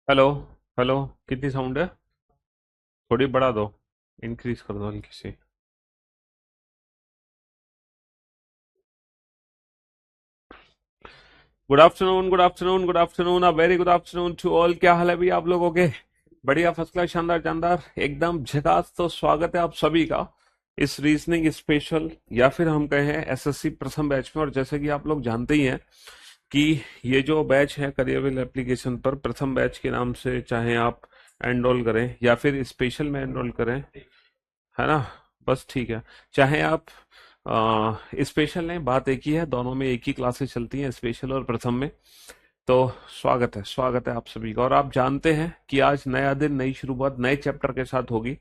Hello. Hello. कितनी sound है? थोड़ी बढ़ा दो। इंक्रीज कर दो हल्की सी। Good afternoon, good afternoon, good afternoon, a very good afternoon to all. क्या हाल है भाई आप लोगों के? बढ़िया, फर्स्ट क्लास, शानदार जानदार, एकदम झकास। तो स्वागत है आप सभी का इस रीजनिंग स्पेशल या फिर हम कहें एसएससी प्रथम बैच में। और जैसे कि आप लोग जानते ही हैं कि ये जो बैच है करियरविल एप्लीकेशन पर प्रथम बैच के नाम से, चाहे आप एनरोल करें या फिर स्पेशल में एनरोल करें, है ना, बस ठीक है। चाहे आप स्पेशल लें, बात एक ही है, दोनों में एक ही क्लासेस चलती हैं, स्पेशल और प्रथम में। तो स्वागत है, स्वागत है आप सभी का। और आप जानते हैं कि आज नया दिन, नई शुरुआत नए चैप्टर के साथ होगी।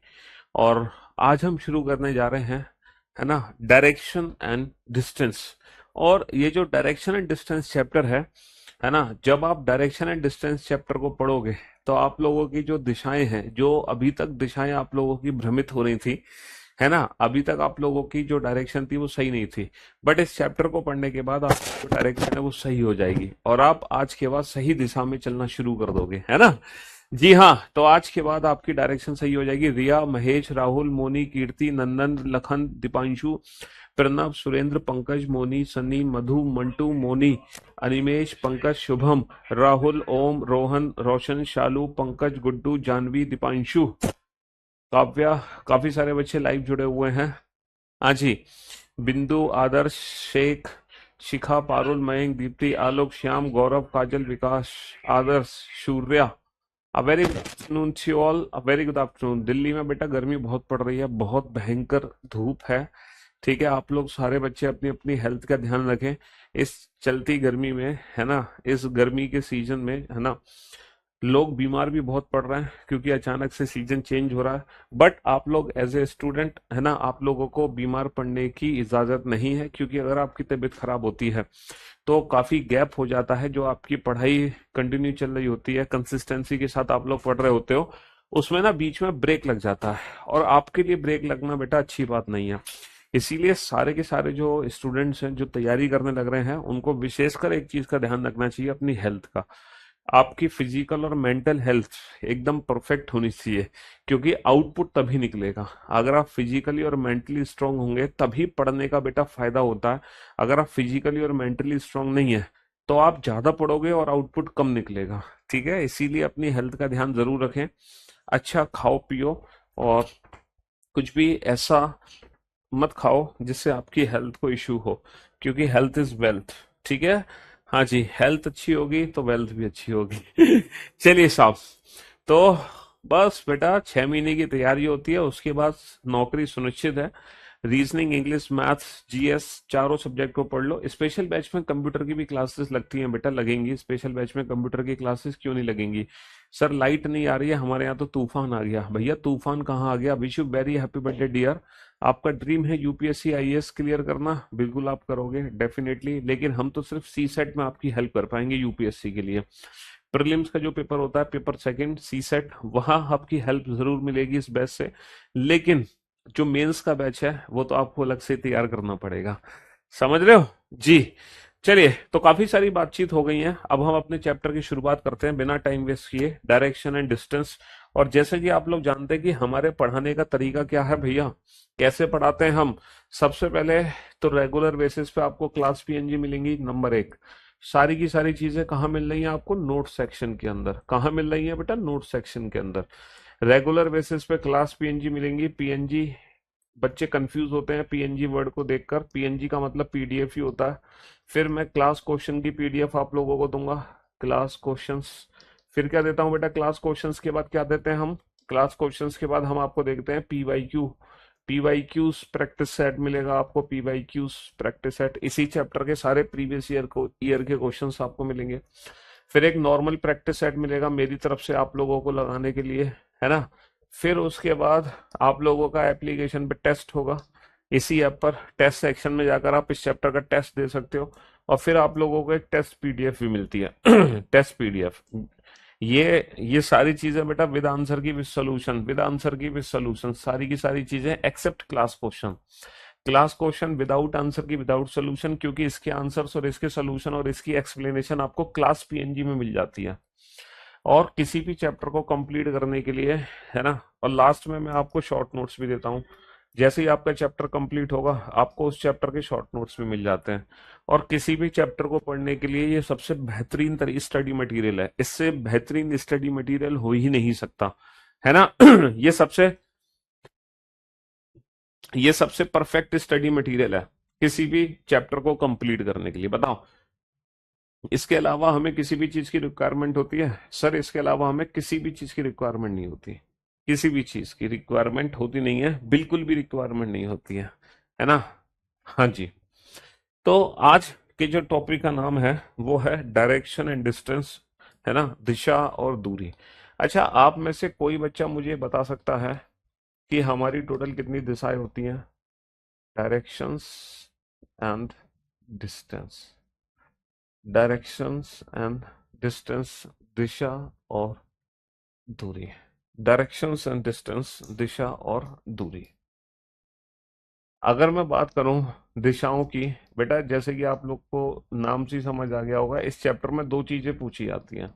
और आज हम शुरू करने जा रहे हैं, है ना, डायरेक्शन एंड डिस्टेंस। और ये जो डायरेक्शन एंड डिस्टेंस चैप्टर है ना, जब आप डायरेक्शन एंड डिस्टेंस चैप्टर को पढ़ोगे तो आप लोगों की जो दिशाएं हैं, जो अभी तक दिशाएं आप लोगों की भ्रमित हो रही थी, है ना, अभी तक आप लोगों की जो डायरेक्शन थी वो सही नहीं थी, बट इस चैप्टर को पढ़ने के बाद आपकी जो डायरेक्शन है वो सही हो जाएगी और आप आज के बाद सही दिशा में चलना शुरू कर दोगे, है ना। जी हाँ, तो आज के बाद आपकी डायरेक्शन सही हो जाएगी। रिया, महेश, राहुल, मोनी, कीर्ति, नंदन, लखन, दीपांशु, प्रणव, सुरेंद्र, पंकज, मोनी, सनी, मधु, मंटू, मोनी, अनिमेश, पंकज, शुभम, राहुल, ओम, रोहन, रोशन, शालू, पंकज, गुड्डू, जानवी, दीपांशु, काव्या, काफी सारे बच्चे लाइव जुड़े हुए हैं। हाँ जी। Bindu, Adarsh, Sheikh, Shikha, Parul, Mayank, Deepti, Alok, Shyam, Gaurav, Kajal, Vikas, Adarsh, Surya. A very good afternoon to all, a very good afternoon. Delhi में बेटा गर्मी बहुत पड़ रही है, बहुत भयंकर धूप है। ठीक है, आप लोग सारे बच्चे अपनी अपनी हेल्थ का ध्यान रखें इस चलती गर्मी में, है ना। इस गर्मी के सीजन में, है ना, लोग बीमार भी बहुत पड़ रहे हैं क्योंकि अचानक से सीजन चेंज हो रहा है। बट आप लोग एज ए स्टूडेंट, है ना, आप लोगों को बीमार पड़ने की इजाजत नहीं है, क्योंकि अगर आपकी तबीयत खराब होती है तो काफी गैप हो जाता है। जो आपकी पढ़ाई कंटिन्यू चल रही होती है, कंसिस्टेंसी के साथ आप लोग पढ़ रहे होते हो, उसमें ना बीच में ब्रेक लग जाता है, और आपके लिए ब्रेक लगना बेटा अच्छी बात नहीं है। इसीलिए सारे के सारे जो स्टूडेंट्स हैं, जो तैयारी करने लग रहे हैं, उनको विशेषकर एक चीज का ध्यान रखना चाहिए, अपनी हेल्थ का। आपकी फिजिकल और मेंटल हेल्थ एकदम परफेक्ट होनी चाहिए, क्योंकि आउटपुट तभी निकलेगा। अगर आप फिजिकली और मेंटली स्ट्रांग होंगे तभी पढ़ने का बेटा फायदा होता है। अगर आप फिजिकली और मेंटली स्ट्रांग नहीं है तो आप ज्यादा पढ़ोगे और आउटपुट कम निकलेगा। ठीक है, इसीलिए अपनी हेल्थ का ध्यान जरूर रखें। अच्छा खाओ पियो, और कुछ भी ऐसा मत खाओ जिससे आपकी हेल्थ को इश्यू हो, क्योंकि हेल्थ इज वेल्थ। ठीक है। हाँ जी, हेल्थ अच्छी होगी तो वेल्थ भी अच्छी होगी। चलिए साहब। तो बस बेटा 6 महीने की तैयारी होती है, उसके बाद नौकरी सुनिश्चित है। रीजनिंग, इंग्लिश, मैथ्स, जीएस, चारों सब्जेक्ट को पढ़ लो। स्पेशल बैच में कंप्यूटर की भी क्लासेस लगती हैं बेटा, लगेंगी। स्पेशल बैच में कंप्यूटर की क्लासेस क्यों नहीं लगेंगी? सर लाइट नहीं आ रही है हमारे यहाँ तो तूफान आ गया। भैया तूफान कहाँ आ गया? Wish you very happy birthday dear. आपका ड्रीम है यूपीएससी आईएएस क्लियर करना, बिल्कुल आप करोगे डेफिनेटली, लेकिन हम तो सिर्फ सी सेट में आपकी हेल्प कर पाएंगे यूपीएससी के लिए। प्रीलिम्स का जो पेपर होता है, पेपर सेकंड सी सेट, वहां आपकी हेल्प जरूर मिलेगी इस बैच से। लेकिन जो मेंस का बैच है वो तो आपको अलग से तैयार करना पड़ेगा। समझ रहे हो? जी। चलिए, तो काफी सारी बातचीत हो गई है, अब हम अपने चैप्टर की शुरुआत करते हैं बिना टाइम वेस्ट किए, डायरेक्शन एंड डिस्टेंस। और जैसे कि आप लोग जानते हैं कि हमारे पढ़ाने का तरीका क्या है भैया, कैसे पढ़ाते हैं हम। सबसे पहले तो रेगुलर बेसिस पे आपको क्लास पीएनजी मिलेंगी, नंबर एक। सारी की सारी चीजें कहाँ मिल रही हैं आपको? नोट सेक्शन के अंदर। कहाँ मिल रही है बेटा? नोट सेक्शन के अंदर। रेगुलर बेसिस पे क्लास पीएनजी मिलेंगी। पीएनजी, बच्चे कंफ्यूज होते हैं पीएनजी वर्ड को देखकर, पीएनजी का मतलब पीडीएफ ही होता है। फिर मैं क्लास क्वेश्चन की पीडीएफ आप लोगों को दूंगा, क्लास क्वेश्चंस। फिर क्या देता हूँ बेटा? क्लास क्वेश्चंस के बाद क्या देते हैं हम? क्लास क्वेश्चंस के बाद हम आपको देखते हैं पीवाईक्यू। पीवाईक्यूज प्रैक्टिस सेट मिलेगा आपको, पीवाईक्यूज प्रैक्टिस सेट, इसी चैप्टर के सारे प्रीवियस ईयर के क्वेश्चंस आपको मिलेंगे। फिर एक नॉर्मल प्रैक्टिस सेट मिलेगा मेरी तरफ से आप लोगों को लगाने के लिए, है ना। फिर उसके बाद आप लोगों का एप्लीकेशन पे टेस्ट होगा, इसी ऐप पर टेस्ट सेक्शन में जाकर आप इस चैप्टर का टेस्ट दे सकते हो। और फिर आप लोगों को एक टेस्ट पीडीएफ भी मिलती है। टेस्ट पीडीएफ, ये सारी चीजें बेटा with answer key, with solution, with answer key, with solution, सारी की सारी चीजें except class question. Class question without answer key, without solution, क्योंकि इसके आंसर्स और इसके सॉल्यूशन और इसकी एक्सप्लेनेशन आपको क्लास पीएनजी में मिल जाती है। और किसी भी चैप्टर को कंप्लीट करने के लिए, है ना, और लास्ट में मैं आपको शॉर्ट नोट्स भी देता हूँ। जैसे ही आपका चैप्टर कंप्लीट होगा आपको उस चैप्टर के शॉर्ट नोट्स भी मिल जाते हैं। और किसी भी चैप्टर को पढ़ने के लिए ये सबसे बेहतरीन स्टडी मटेरियल है, इससे बेहतरीन स्टडी मटेरियल हो ही नहीं सकता, है ना। ये सबसे ये सबसे परफेक्ट स्टडी मटेरियल है किसी भी चैप्टर को कंप्लीट करने के लिए। बताओ, इसके अलावा हमें किसी भी चीज की रिक्वायरमेंट होती है? सर इसके अलावा हमें किसी भी चीज की रिक्वायरमेंट नहीं होती, किसी भी चीज की रिक्वायरमेंट होती नहीं है, बिल्कुल भी रिक्वायरमेंट नहीं होती है ना। हाँ जी। तो आज के जो टॉपिक का नाम है वो है डायरेक्शन एंड डिस्टेंस, है ना, दिशा और दूरी। अच्छा, आप में से कोई बच्चा मुझे बता सकता है कि हमारी टोटल कितनी दिशाएं होती हैं? Directions and distance, directions and distance, दिशा और दूरी। डायरेक्शंस एंड डिस्टेंस, दिशा और दूरी। अगर मैं बात करूं दिशाओं की, बेटा जैसे कि आप लोग को नाम से ही समझ आ गया होगा, इस चैप्टर में दो चीजें पूछी जाती हैं।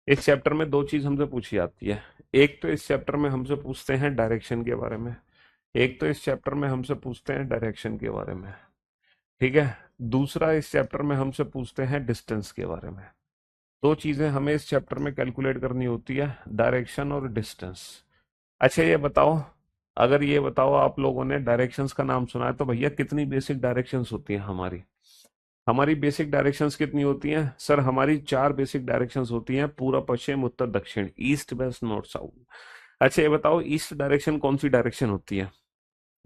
इस चैप्टर में दो चीज हमसे पूछी जाती है। एक तो इस चैप्टर में हमसे पूछते हैं डायरेक्शन के बारे में, एक तो इस चैप्टर में हमसे पूछते हैं डायरेक्शन के बारे में, ठीक है। दूसरा इस चैप्टर में हमसे पूछते हैं डिस्टेंस के बारे में। दो चीजें हमें इस चैप्टर में कैलकुलेट करनी होती है, डायरेक्शन और डिस्टेंस। अच्छा ये बताओ, अगर ये बताओ आप लोगों ने डायरेक्शंस का नाम सुना है तो भैया कितनी बेसिक डायरेक्शंस होती हैं हमारी? हमारी बेसिक डायरेक्शंस कितनी होती हैं? सर हमारी चार बेसिक डायरेक्शंस होती हैं, पूर्व पश्चिम उत्तर दक्षिण, ईस्ट वेस्ट नॉर्थ साउथ। अच्छा ये बताओ, ईस्ट डायरेक्शन कौन सी डायरेक्शन होती है?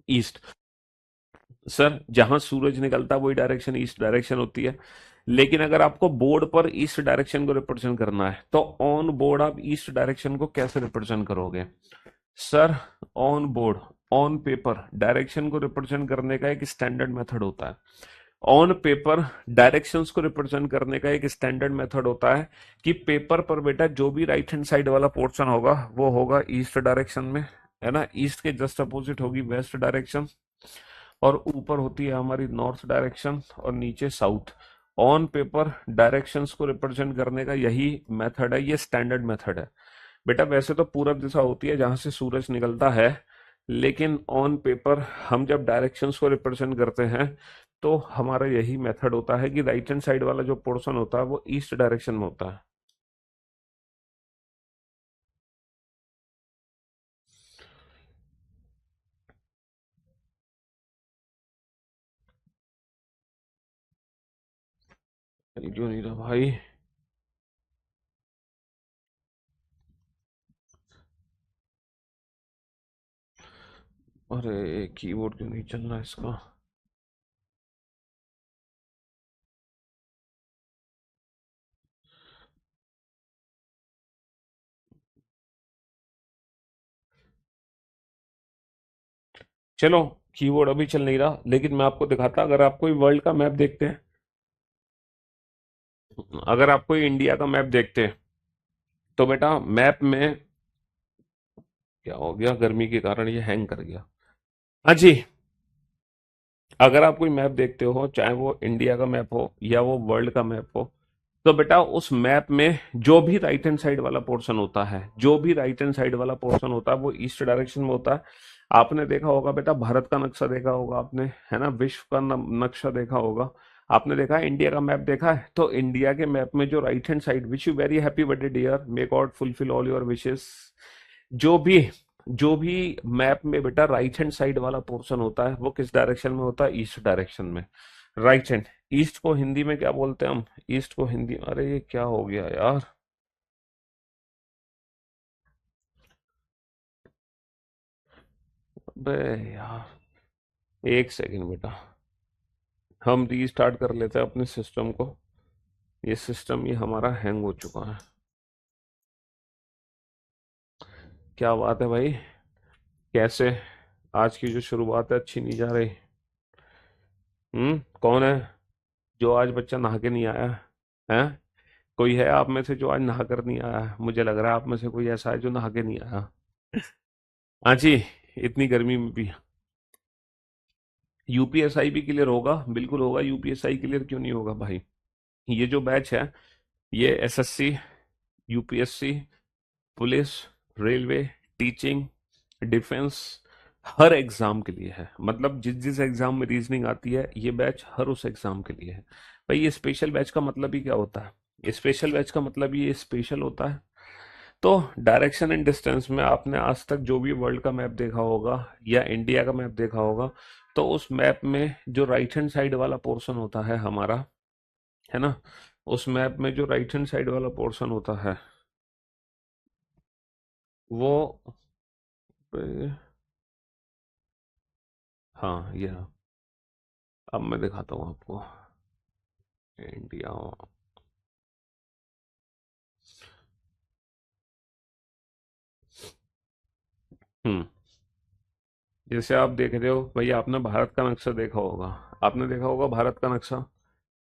ईस्ट। सर जहां सूरज निकलता है वही डायरेक्शन ईस्ट डायरेक्शन होती है। लेकिन अगर आपको बोर्ड पर ईस्ट डायरेक्शन को रिप्रेजेंट करना है तो ऑन बोर्ड आप ईस्ट डायरेक्शन को कैसे रिप्रेजेंट करोगे? Sir on board, on paper direction को रिप्रेजेंट करने का एक स्टैंडर्ड मेथड होता है। ऑन पेपर डायरेक्शंस को रिप्रेजेंट करने का एक स्टैंडर्ड मेथड होता है कि पेपर पर बेटा जो भी राइट हैंड साइड वाला पोर्शन होगा वो होगा ईस्ट डायरेक्शन में, है ना। ईस्ट के जस्ट अपोजिट होगी वेस्ट डायरेक्शन, और ऊपर होती है हमारी नॉर्थ डायरेक्शन और नीचे साउथ। ऑन पेपर डायरेक्शंस को रिप्रेजेंट करने का यही मेथड है, ये स्टैंडर्ड मेथड है। बेटा वैसे तो पूरब दिशा होती है जहां से सूरज निकलता है, लेकिन ऑन पेपर हम जब डायरेक्शंस को रिप्रेजेंट करते हैं तो हमारा यही मेथड होता है कि राइट हैंड साइड वाला जो पोर्शन होता है वो ईस्ट डायरेक्शन में होता है। क्यों नहीं रहा भाई? अरे कीबोर्ड क्यों नहीं चल रहा इसका? चलो, कीबोर्ड अभी चल नहीं रहा, लेकिन मैं आपको दिखाता। अगर आप कोई वर्ल्ड का मैप देखते हैं, अगर आप कोई इंडिया का मैप देखते हैं तो बेटा मैप में क्या हो गया, गर्मी के कारण ये हैंग कर गया। हाँ जी। अगर आप कोई मैप देखते हो, चाहे वो इंडिया का मैप हो या वो वर्ल्ड का मैप हो, तो बेटा उस मैप में जो भी राइट हैंड साइड वाला पोर्शन होता है, जो भी राइट हैंड साइड वाला पोर्शन होता है वो ईस्ट डायरेक्शन में होता है। आपने देखा होगा बेटा, भारत का नक्शा देखा होगा आपने, है ना, विश्व का नक्शा देखा होगा, आपने देखा है इंडिया का मैप देखा है, तो इंडिया के मैप में जो right hand side, wish you very happy birthday dear, may God fulfil all your wishes. जो भी जो भी मैप में बेटा राइट हैंड साइड वाला पोर्शन होता है वो किस डायरेक्शन में होता है? ईस्ट डायरेक्शन में। राइट हैंड, ईस्ट को हिंदी में क्या बोलते हैं हम? ईस्ट को हिंदी, अरे ये क्या हो गया यार? अबे यार, एक सेकंड बेटा, हम रीस्टार्ट कर लेते हैं अपने सिस्टम को। ये सिस्टम ये हमारा हैंग हो चुका है। क्या बात है भाई? कैसे आज की जो शुरुआत है अच्छी नहीं जा रही? कौन है जो आज बच्चा नहा के नहीं आया है? कोई है आप में से जो आज नहा कर नहीं आया है? मुझे लग रहा है आप में से कोई ऐसा है जो नहा के नहीं आया। हाँ जी। इतनी गर्मी में भी यूपीएसआई भी क्लियर होगा, बिल्कुल होगा। यूपीएसआई क्लियर क्यों नहीं होगा भाई? ये जो बैच है ये SSC UPSC, police, railway, teaching, defence, हर एग्जाम के लिए है। मतलब जिस जिस एग्जाम में रीजनिंग आती है ये बैच हर उस एग्जाम के लिए है। भाई ये स्पेशल बैच का मतलब ही क्या होता है? स्पेशल बैच का मतलब ये स्पेशल होता है। तो डायरेक्शन एंड डिस्टेंस में आपने आज तक जो भी वर्ल्ड का मैप देखा होगा या इंडिया का मैप देखा होगा, तो उस मैप में जो राइट हैंड साइड वाला पोर्शन होता है हमारा, है ना, उस मैप में जो राइट हैंड साइड वाला पोर्शन होता है वो, हाँ ये, अब मैं दिखाता हूँ आपको इंडिया। हम्म, जैसे आप देख रहे हो भैया, आपने भारत का नक्शा देखा होगा, आपने देखा होगा भारत का नक्शा।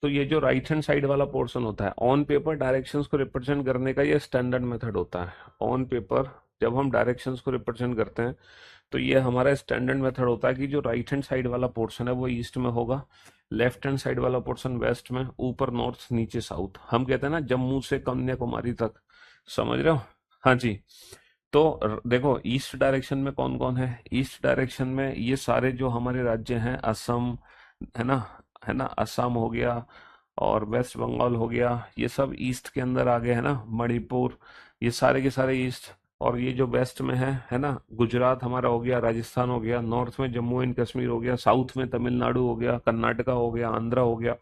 तो ये जो राइट हैंड साइड वाला पोर्शन होता है, ऑन पेपर डायरेक्शंस को रिप्रेजेंट करने का ये स्टैंडर्ड मेथड होता है। ऑन पेपर जब हम डायरेक्शंस को रिप्रेजेंट करते हैं तो ये हमारा स्टैंडर्ड मेथड होता है कि जो राइट हैंड साइड वाला पोर्शन है वो ईस्ट में होगा, लेफ्ट हैंड साइड वाला पोर्शन वेस्ट में, ऊपर नॉर्थ, नीचे साउथ। हम कहते हैं ना जम्मू से कन्याकुमारी तक, समझ रहे हो? हाँ जी। तो देखो ईस्ट डायरेक्शन में कौन कौन है? ईस्ट डायरेक्शन में ये सारे जो हमारे राज्य हैं, असम, है ना, है ना, असम हो गया और वेस्ट बंगाल हो गया, ये सब ईस्ट के अंदर आ गए, है ना, मणिपुर, ये सारे के सारे ईस्ट। और ये जो वेस्ट में है ना, गुजरात हमारा हो गया, राजस्थान हो गया, नॉर्थ में जम्मू एंड कश्मीर हो गया, साउथ में तमिलनाडु हो गया, कर्नाटका हो गया, आंध्रा हो गया।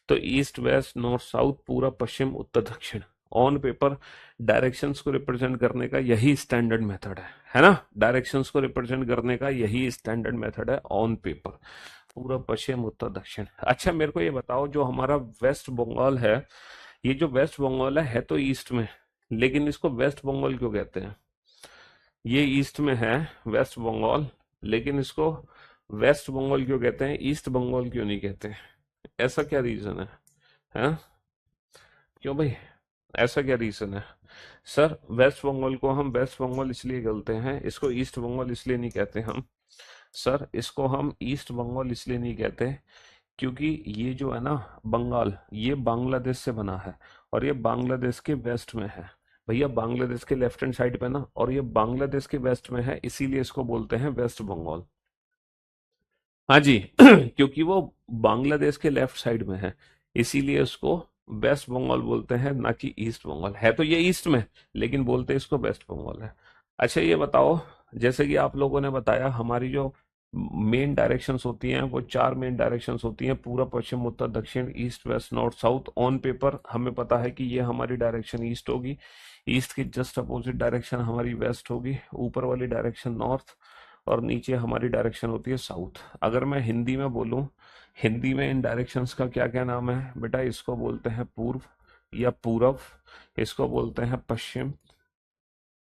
तो ईस्ट वेस्ट नॉर्थ साउथ, पूरा पश्चिम उत्तर दक्षिण, ऑन पेपर डायरेक्शंस को रिप्रेजेंट करने का यही स्टैंडर्ड मेथड है ना? डायरेक्शंस को रिप्रेजेंट करने का यही स्टैंडर्ड मेथड है ऑन पेपर, पूरा पश्चिम उत्तर दक्षिण। अच्छा मेरे को ये बताओ, जो हमारा वेस्ट बंगाल है, ये जो वेस्ट बंगाल है तो ईस्ट में, लेकिन इसको वेस्ट बंगाल क्यों कहते हैं? ये ईस्ट में है वेस्ट बंगाल, लेकिन इसको वेस्ट बंगाल क्यों कहते हैं, ईस्ट बंगाल क्यों नहीं कहते? ऐसा क्या रीजन है? हैं? क्यों भाई, ऐसा क्या रीजन है? सर वेस्ट बंगाल को हम वेस्ट बंगाल इसलिए कहते हैं, इसको ईस्ट बंगाल इसलिए नहीं कहते हम। सर इसको हम ईस्ट बंगाल इसलिए नहीं कहते क्योंकि ये जो है ना बंगाल, ये बांग्लादेश से बना है और ये बांग्लादेश के वेस्ट में है। भैया बांग्लादेश के लेफ्ट हैंड साइड पे ना, और ये बांग्लादेश के वेस्ट में है, इसीलिए इसको बोलते हैं वेस्ट बंगाल। हाँ जी क्योंकि वो बांग्लादेश के लेफ्ट साइड में है, इसीलिए उसको वेस्ट बंगाल बोलते हैं, ना कि ईस्ट बंगाल। है तो ये ईस्ट में, लेकिन बोलते इसको वेस्ट बंगाल है। अच्छा ये बताओ, जैसे कि आप लोगों ने बताया हमारी जो मेन डायरेक्शंस होती हैं वो चार मेन डायरेक्शंस होती हैं, पूरा पश्चिम उत्तर दक्षिण, east west north south. On paper हमें पता है कि ये हमारी डायरेक्शन ईस्ट होगी, ईस्ट की जस्ट अपोजिट डायरेक्शन हमारी वेस्ट होगी, ऊपर वाली डायरेक्शन नॉर्थ, और नीचे हमारी डायरेक्शन होती है साउथ। अगर मैं हिंदी में बोलूं, हिंदी में इन डायरेक्शंस का क्या क्या नाम है बेटा? इसको बोलते हैं पूर्व या पूरब, इसको बोलते हैं पश्चिम,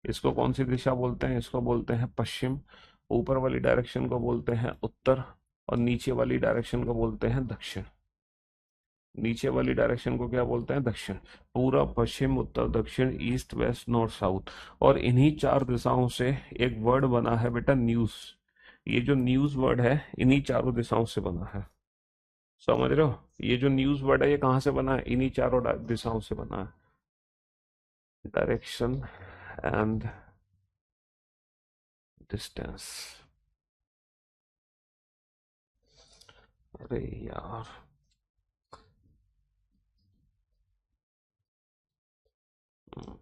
इसको कौन सी दिशा बोलते हैं? इसको बोलते हैं पश्चिम। ऊपर वाली डायरेक्शन को बोलते हैं उत्तर, और नीचे वाली डायरेक्शन को बोलते हैं दक्षिण। नीचे वाली डायरेक्शन को क्या बोलते हैं? दक्षिण। पूरब पश्चिम उत्तर दक्षिण ईस्ट वेस्ट नॉर्थ साउथ। और इन्हीं चार दिशाओं से एक वर्ड बना है बेटा, न्यूज। ये जो न्यूज वर्ड है इन्हीं चारों दिशाओं से बना है, समझ रहे हो? ये जो न्यूज वर्ड है ये कहाँ से बना है? इन्हीं चारों दिशाओं से बना है। Direction and distance. अरे यार, हम्म,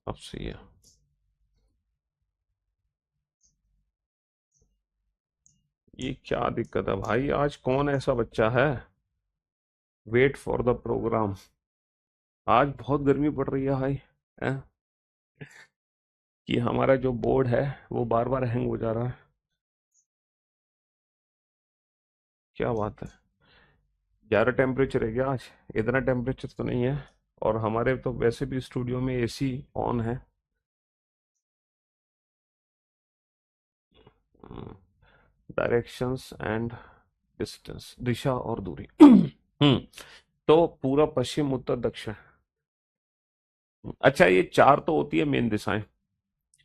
अब सही है। ये क्या दिक्कत है भाई, आज कौन ऐसा बच्चा है? Wait for the programme. आज बहुत गर्मी पड़ रही है भाई, हैं? कि हमारा जो बोर्ड है वो बार बार हैंग हो जा रहा है। क्या बात है, 11 टेम्परेचर है क्या आज? इतना टेम्परेचर तो नहीं है। और हमारे तो वैसे भी स्टूडियो में एसी ऑन है। डायरेक्शंस एंड डिस्टेंस, दिशा और दूरी तो पूरा पश्चिम उत्तर दक्षिण। अच्छा ये चार तो होती है मेन दिशाएं,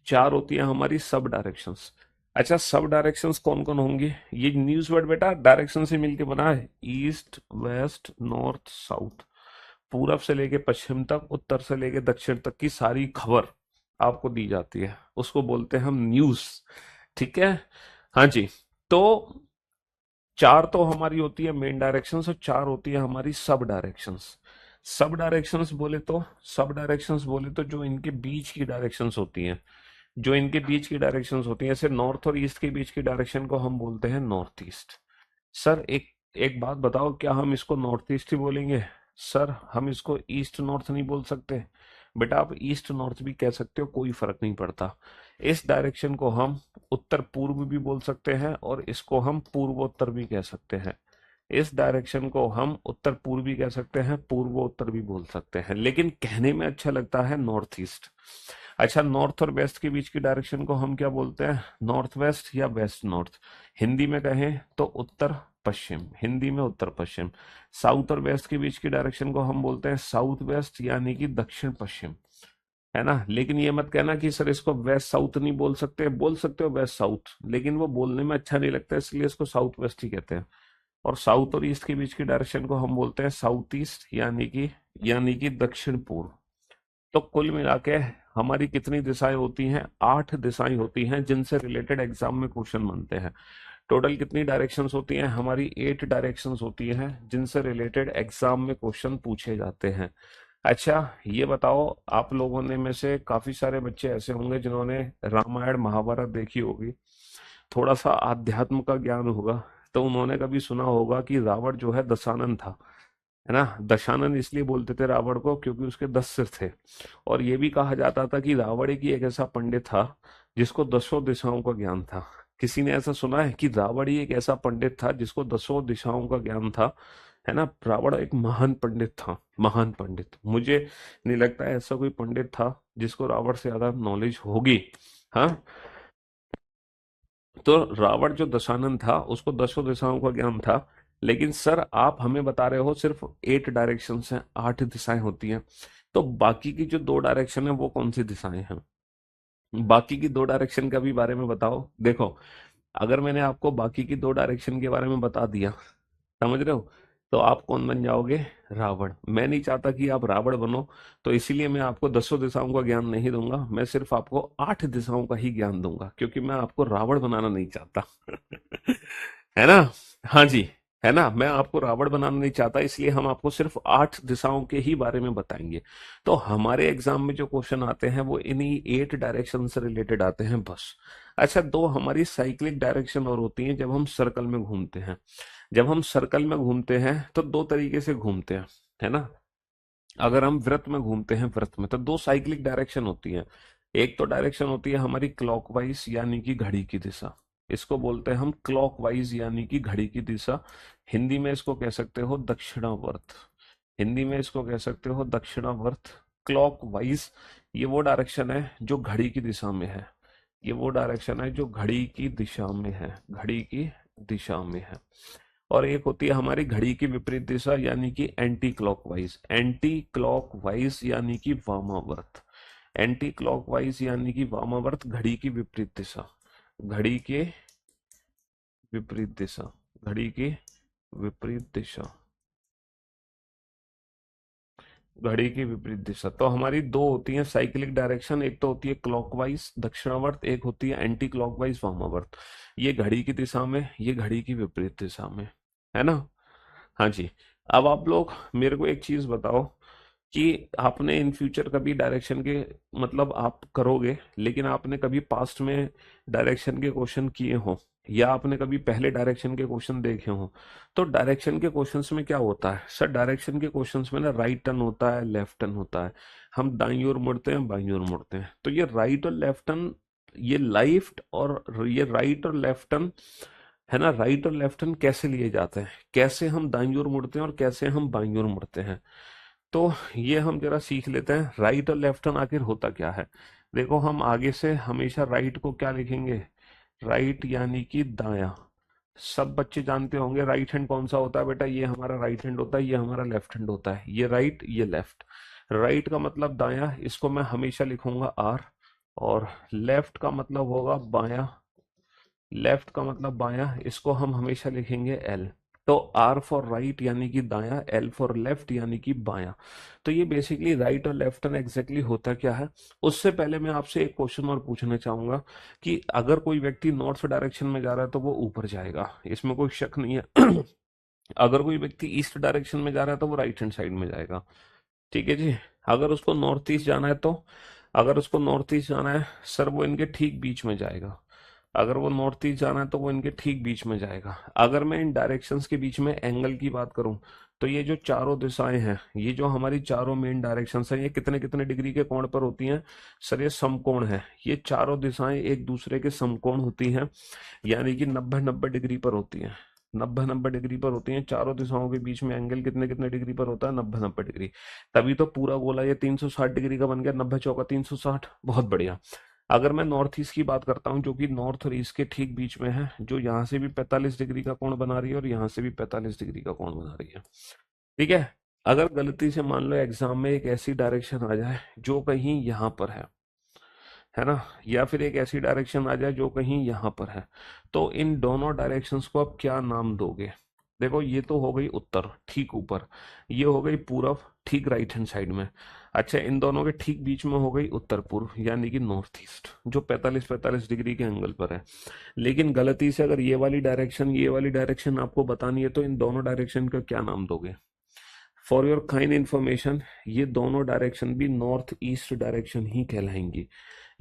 चार होती है हमारी सब डायरेक्शंस। अच्छा, सब डायरेक्शंस कौन कौन होंगे? ये न्यूज वर्ड बेटा डायरेक्शन से मिलके बना है। East, west, north, south. पूरब से लेके पश्चिम तक, उत्तर से लेके दक्षिण तक की सारी खबर आपको दी जाती है, उसको बोलते हैं हम न्यूज। ठीक है। हाँ जी। तो चार तो हमारी होती है मेन डायरेक्शंस और चार होती है हमारी सब डायरेक्शंस। सब डायरेक्शंस बोले तो सब डायरेक्शंस बोले तो जो इनके बीच की डायरेक्शंस होती हैं, जो इनके बीच की डायरेक्शंस होती हैं, जैसे नॉर्थ और ईस्ट के बीच की डायरेक्शन को हम बोलते हैं नॉर्थ ईस्ट। सर एक एक बात बताओ, क्या हम इसको नॉर्थ ईस्ट ही बोलेंगे? सर हम इसको ईस्ट नॉर्थ नहीं बोल सकते? बेटा आप ईस्ट नॉर्थ भी कह सकते हो, कोई फर्क नहीं पड़ता। इस डायरेक्शन को हम उत्तर पूर्व भी बोल सकते हैं और इसको हम पूर्वोत्तर भी कह सकते हैं। इस डायरेक्शन को हम उत्तर पूर्व भी कह सकते हैं, पूर्वोत्तर भी बोल सकते हैं, लेकिन कहने में अच्छा लगता है नॉर्थ ईस्ट। अच्छा, नॉर्थ और वेस्ट के बीच की डायरेक्शन को हम क्या बोलते हैं? नॉर्थ वेस्ट या वेस्ट नॉर्थ। हिंदी में कहें तो उत्तर पश्चिम, हिंदी में उत्तर पश्चिम। साउथ और वेस्ट के बीच की डायरेक्शन को हम बोलते हैं साउथ वेस्ट यानी कि दक्षिण पश्चिम, है ना। लेकिन ये मत कहना कि सर इसको वेस्ट साउथ नहीं बोल सकते, बोल सकते हो वेस्ट साउथ, लेकिन वो बोलने में अच्छा नहीं लगता, इसलिए इसको साउथ वेस्ट ही कहते हैं। और साउथ और ईस्ट के बीच की डायरेक्शन को हम बोलते हैं साउथ ईस्ट यानी कि दक्षिण पूर्व। तो कुल मिला के हमारी कितनी दिशाएं होती हैं? 8 दिशाएं होती हैं जिनसे रिलेटेड एग्जाम में क्वेश्चन बनते हैं। टोटल कितनी डायरेक्शंस होती हैं? हमारी 8 डायरेक्शंस होती हैं जिनसे रिलेटेड एग्जाम में क्वेश्चन पूछे जाते हैं। अच्छा, ये बताओ, आप लोगों ने में से काफी सारे बच्चे ऐसे होंगे जिन्होंने रामायण महाभारत देखी होगी, थोड़ा सा आध्यात्म का ज्ञान होगा, तो उन्होंने कभी सुना होगा कि रावण जो है दशानन था, है ना। दशानन इसलिए बोलते थे रावण को क्योंकि उसके 10 सिर थे। और ये भी कहा जाता था कि रावण ही एक ऐसा पंडित था जिसको दसों दिशाओं का ज्ञान था। किसी ने ऐसा सुना है कि रावण ही एक ऐसा पंडित था जिसको दसों दिशाओं का ज्ञान था? है ना, रावण एक महान पंडित था, महान पंडित। मुझे नहीं लगता है ऐसा कोई पंडित था जिसको रावण से ज्यादा नॉलेज होगी। हाँ। तो रावण जो दशानन था उसको दसों दिशाओं का ज्ञान था। लेकिन सर आप हमें बता रहे हो सिर्फ 8 डायरेक्शन हैं, 8 दिशाएं होती हैं, तो बाकी की जो 2 डायरेक्शन है वो कौन सी दिशाएं हैं? बाकी की 2 डायरेक्शन का भी बारे में बताओ। देखो, अगर मैंने आपको बाकी की 2 डायरेक्शन के बारे में बता दिया, समझ रहे हो, तो आप कौन बन जाओगे? रावण। मैं नहीं चाहता कि आप रावण बनो, तो इसीलिए मैं आपको दसों दिशाओं का ज्ञान नहीं दूंगा, मैं सिर्फ आपको 8 दिशाओं का ही ज्ञान दूंगा, क्योंकि मैं आपको रावण बनाना नहीं चाहता। है ना। हाँ जी। है ना, मैं आपको रावण बनाना नहीं चाहता, इसलिए हम आपको सिर्फ 8 दिशाओं के ही बारे में बताएंगे। तो हमारे एग्जाम में जो क्वेश्चन आते हैं वो इन्हीं 8 डायरेक्शन से रिलेटेड आते हैं बस। अच्छा, दो हमारी साइक्लिक डायरेक्शन और होती हैं जब हम सर्कल में घूमते हैं। जब हम सर्कल में घूमते हैं तो दो तरीके से घूमते हैं, है ना। अगर हम वृत्त में घूमते हैं, वृत्त में तो दो साइक्लिक डायरेक्शन होती है। एक तो डायरेक्शन होती है हमारी क्लॉकवाइज यानी कि घड़ी की दिशा, इसको बोलते हैं हम क्लॉकवाइज यानी कि घड़ी की दिशा। हिंदी में इसको कह सकते हो दक्षिणावर्त। हिंदी में इसको कह सकते हो दक्षिणावर्त। क्लॉकवाइज ये वो डायरेक्शन है जो घड़ी की दिशा में है। ये वो डायरेक्शन है जो घड़ी की दिशा में है, घड़ी की दिशा में है। और एक होती है हमारी घड़ी की विपरीत दिशा यानी कि एंटी क्लॉकवाइज, एंटी क्लॉकवाइज यानी कि वामावर्त। एंटी क्लॉकवाइज यानी कि वामावर्त, घड़ी की विपरीत दिशा, घड़ी के विपरीत दिशा, घड़ी की विपरीत दिशा, घड़ी की विपरीत दिशा। तो हमारी दो होती हैं साइक्लिक डायरेक्शन, एक तो होती है क्लॉकवाइज दक्षिणावर्त, एक होती है एंटी क्लॉकवाइज वामावर्त। ये घड़ी की दिशा में, ये घड़ी की विपरीत दिशा में, है ना। हाँ जी। अब आप लोग मेरे को एक चीज बताओ कि आपने इन फ्यूचर कभी डायरेक्शन के मतलब आप करोगे, लेकिन आपने कभी पास्ट में डायरेक्शन के क्वेश्चन किए हो या आपने कभी पहले डायरेक्शन के क्वेश्चन देखे हो? तो डायरेक्शन के क्वेश्चंस में क्या होता है सर? डायरेक्शन के क्वेश्चंस में ना राइट टर्न होता है, लेफ्ट टर्न होता है। हम दाईं ओर मुड़ते हैं, बाईं ओर मुड़ते हैं। तो ये राइट और लेफ्ट टर्न, ये लेफ्ट और ये राइट और लेफ्ट टर्न, है ना, राइट और लेफ्ट टर्न कैसे लिए जाते हैं, कैसे हम दाईं ओर मुड़ते हैं और कैसे हम बाईं ओर मुड़ते हैं, तो ये हम जरा सीख लेते हैं। राइट और लेफ्ट टर्न आखिर होता क्या है? देखो, हम आगे से हमेशा राइट को क्या लिखेंगे? राइट यानी कि दायां। सब बच्चे जानते होंगे राइट हैंड कौन सा होता है बेटा, ये हमारा राइट हैंड होता है, ये हमारा लेफ्ट हैंड होता है, ये राइट ये लेफ्ट। राइट का मतलब दायां, इसको मैं हमेशा लिखूंगा आर। और लेफ्ट का मतलब होगा बायां, लेफ्ट का मतलब बायां, इसको हम हमेशा लिखेंगे एल। तो आर फॉर राइट यानी कि दायां, एल फॉर लेफ्ट यानी कि बायां। तो ये बेसिकली राइट और लेफ्ट एंड एग्जैक्टली होता क्या है। उससे पहले मैं आपसे एक क्वेश्चन और पूछना चाहूंगा कि अगर कोई व्यक्ति नॉर्थ डायरेक्शन में जा रहा है तो वो ऊपर जाएगा, इसमें कोई शक नहीं है। अगर कोई व्यक्ति ईस्ट डायरेक्शन में जा रहा है तो वो राइट हैंड साइड में जाएगा। ठीक है जी। अगर उसको नॉर्थ ईस्ट जाना है तो, अगर उसको नॉर्थ ईस्ट जाना है सर, वो इनके ठीक बीच में जाएगा। अगर वो नॉर्थ ईस्ट जाना है तो वो इनके ठीक बीच में जाएगा। अगर मैं इन डायरेक्शंस के बीच में एंगल की बात करूं तो ये जो चारों दिशाएं हैं, ये जो हमारी चारों मेन डायरेक्शंस हैं, ये कितने कितने डिग्री के कोण पर होती हैं सर? ये समकोण है। ये चारों दिशाएं एक दूसरे के समकोण होती हैं, यानी कि 90-90 डिग्री पर होती हैं। 90-90 डिग्री पर होती हैं। चारों दिशाओं के बीच में एंगल कितने कितने डिग्री पर होता है? 90-90 डिग्री। तभी तो पूरा गोला ये 360 डिग्री का बन गया। 90 चौका 360, बहुत बढ़िया। अगर मैं नॉर्थ ईस्ट की बात करता हूँ, जो कि नॉर्थ और ईस्ट के ठीक बीच में है, जो यहाँ से भी 45 डिग्री का कोण बना रही है और यहाँ से भी 45 डिग्री का कोण बना रही है। ठीक है। अगर गलती से मान लो एग्जाम में एक ऐसी डायरेक्शन आ जाए जो कहीं यहाँ पर है ना, या फिर एक ऐसी डायरेक्शन आ जाए जो कहीं यहाँ पर है, तो इन दोनों डायरेक्शंस को आप क्या नाम दोगे? देखो, ये तो हो गई उत्तर ठीक ऊपर, ये हो गई पूरब ठीक राइट हैंड साइड में। अच्छा, इन दोनों के ठीक बीच में हो गई उत्तर पूर्व यानी कि नॉर्थ ईस्ट, जो 45-45 डिग्री के एंगल पर है। लेकिन गलती से अगर ये वाली डायरेक्शन आपको बतानी है तो इन दोनों डायरेक्शन का क्या नाम दोगे? फॉर योर काइंड इंफॉर्मेशन, ये दोनों डायरेक्शन भी नॉर्थ ईस्ट डायरेक्शन ही कहलाएंगी।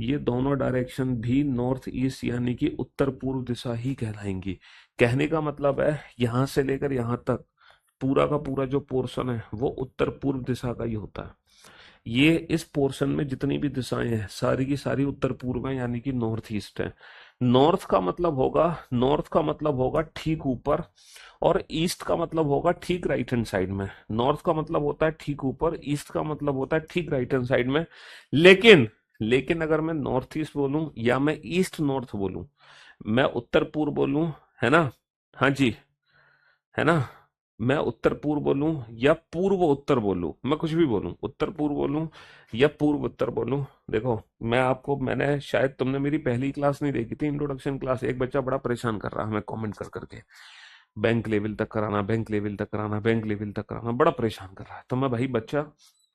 ये दोनों डायरेक्शन भी नॉर्थ ईस्ट यानी कि उत्तर पूर्व दिशा ही कहलाएंगी। कहने का मतलब है यहां से लेकर यहां तक पूरा का पूरा जो पोर्शन है वो उत्तर पूर्व दिशा का ही होता है। ये इस पोर्शन में जितनी भी दिशाएं हैं सारी की सारी उत्तर पूर्व है, यानी कि नॉर्थ ईस्ट है। नॉर्थ का मतलब होगा ठीक ऊपर, और ईस्ट का मतलब होगा ठीक राइट हैंड साइड में। नॉर्थ का मतलब होता है ठीक ऊपर, ईस्ट का मतलब होता है ठीक राइट हैंड साइड में। लेकिन लेकिन अगर मैं नॉर्थ ईस्ट बोलूं या मैं ईस्ट नॉर्थ बोलूं, मैं उत्तर पूर्व बोलूं, है ना, हाँ जी, है ना, मैं उत्तर पूर्व बोलूं या पूर्व उत्तर बोलूं, मैं कुछ भी बोलूं, उत्तर पूर्व बोलूं या पूर्व उत्तर बोलूं, देखो मैंने शायद तुमने मेरी पहली क्लास नहीं देखी थी, इंट्रोडक्शन क्लास। एक बच्चा बड़ा परेशान कर रहा है हमें कमेंट कर करके, बैंक लेवल तक कराना, बैंक लेवल तक कराना, बैंक लेवल तक कराना, बड़ा परेशान कर रहा है। तो मैं, भाई बच्चा,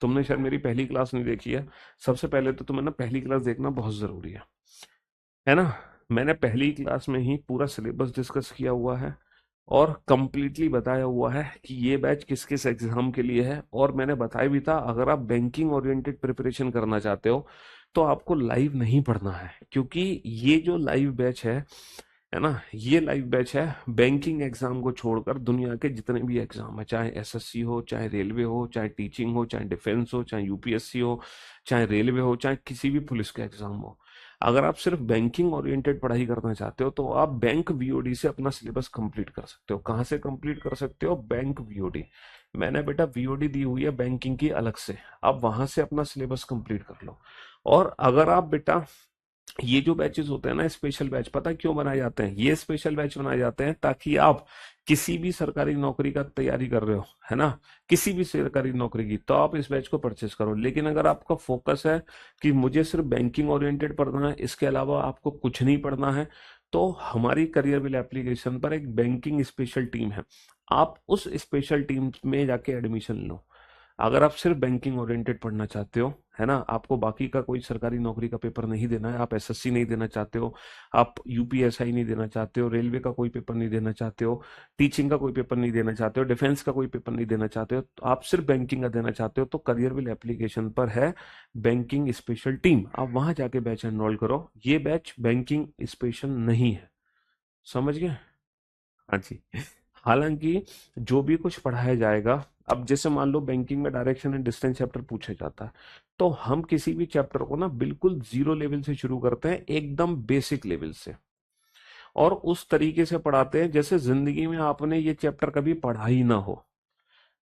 तुमने शायद मेरी पहली क्लास नहीं देखी है। सबसे पहले तो तुम्हें ना पहली क्लास देखना बहुत जरूरी है ना। मैंने पहली क्लास में ही पूरा सिलेबस डिस्कस किया हुआ है और कंप्लीटली बताया हुआ है कि ये बैच किस किस एग्जाम के लिए है। और मैंने बताया भी था अगर आप बैंकिंग ओरिएंटेड प्रिपरेशन करना चाहते हो तो आपको लाइव नहीं पढ़ना है, क्योंकि ये जो लाइव बैच है ना, ये लाइव बैच है बैंकिंग एग्जाम को छोड़कर दुनिया के जितने भी एग्जाम है, चाहे एसएससी हो, चाहे रेलवे हो, चाहे टीचिंग हो, चाहे डिफेंस हो, चाहे यूपीएससी हो, चाहे रेलवे हो, चाहे किसी भी पुलिस का एग्जाम हो। अगर आप सिर्फ बैंकिंग ओरिएंटेड पढ़ाई करना चाहते हो तो आप बैंक वीओडी से अपना सिलेबस कंप्लीट कर सकते हो। कहाँ से कंप्लीट कर सकते हो? Bank VOD. मैंने बेटा वीओडी दी हुई है बैंकिंग की अलग से, आप वहां से अपना सिलेबस कंप्लीट कर लो। और अगर आप बेटा, ये जो बैचेस होते हैं ना स्पेशल बैच, पता है क्यों बनाए जाते हैं? ये स्पेशल बैच बनाए जाते हैं ताकि आप किसी भी सरकारी नौकरी का तैयारी कर रहे हो, है ना, किसी भी सरकारी नौकरी की, तो आप इस बैच को परचेस करो। लेकिन अगर आपका फोकस है कि मुझे सिर्फ बैंकिंग ओरिएंटेड पढ़ना है, इसके अलावा आपको कुछ नहीं पढ़ना है, तो हमारी करियर विल एप्लीकेशन पर एक बैंकिंग स्पेशल टीम है, आप उस स्पेशल टीम में जाके एडमिशन लो। अगर आप सिर्फ बैंकिंग ओरिएंटेड पढ़ना चाहते हो, है ना, आपको बाकी का कोई सरकारी नौकरी का पेपर नहीं देना है, आप एसएससी नहीं देना चाहते हो, आप यूपीएसआई नहीं देना चाहते हो, रेलवे का कोई पेपर नहीं देना चाहते हो, टीचिंग का कोई पेपर नहीं देना चाहते हो, डिफेंस का कोई पेपर नहीं देना चाहते हो, तो आप सिर्फ बैंकिंग का देना चाहते हो, तो करियर विल एप्लीकेशन पर है बैंकिंग स्पेशल टीम, आप वहां जाके बैच एनरोल करो। ये बैच बैंकिंग स्पेशल नहीं है, समझ गए? हाँ जी। हालांकि जो भी कुछ पढ़ाया जाएगा, अब जैसे मान लो बैंकिंग में डायरेक्शन एंड डिस्टेंस चैप्टर पूछा जाता है, तो हम किसी भी चैप्टर को ना बिल्कुल जीरो लेवल से शुरू करते हैं, एकदम बेसिक लेवल से, और उस तरीके से पढ़ाते हैं जैसे जिंदगी में आपने ये चैप्टर कभी पढ़ा ही ना हो,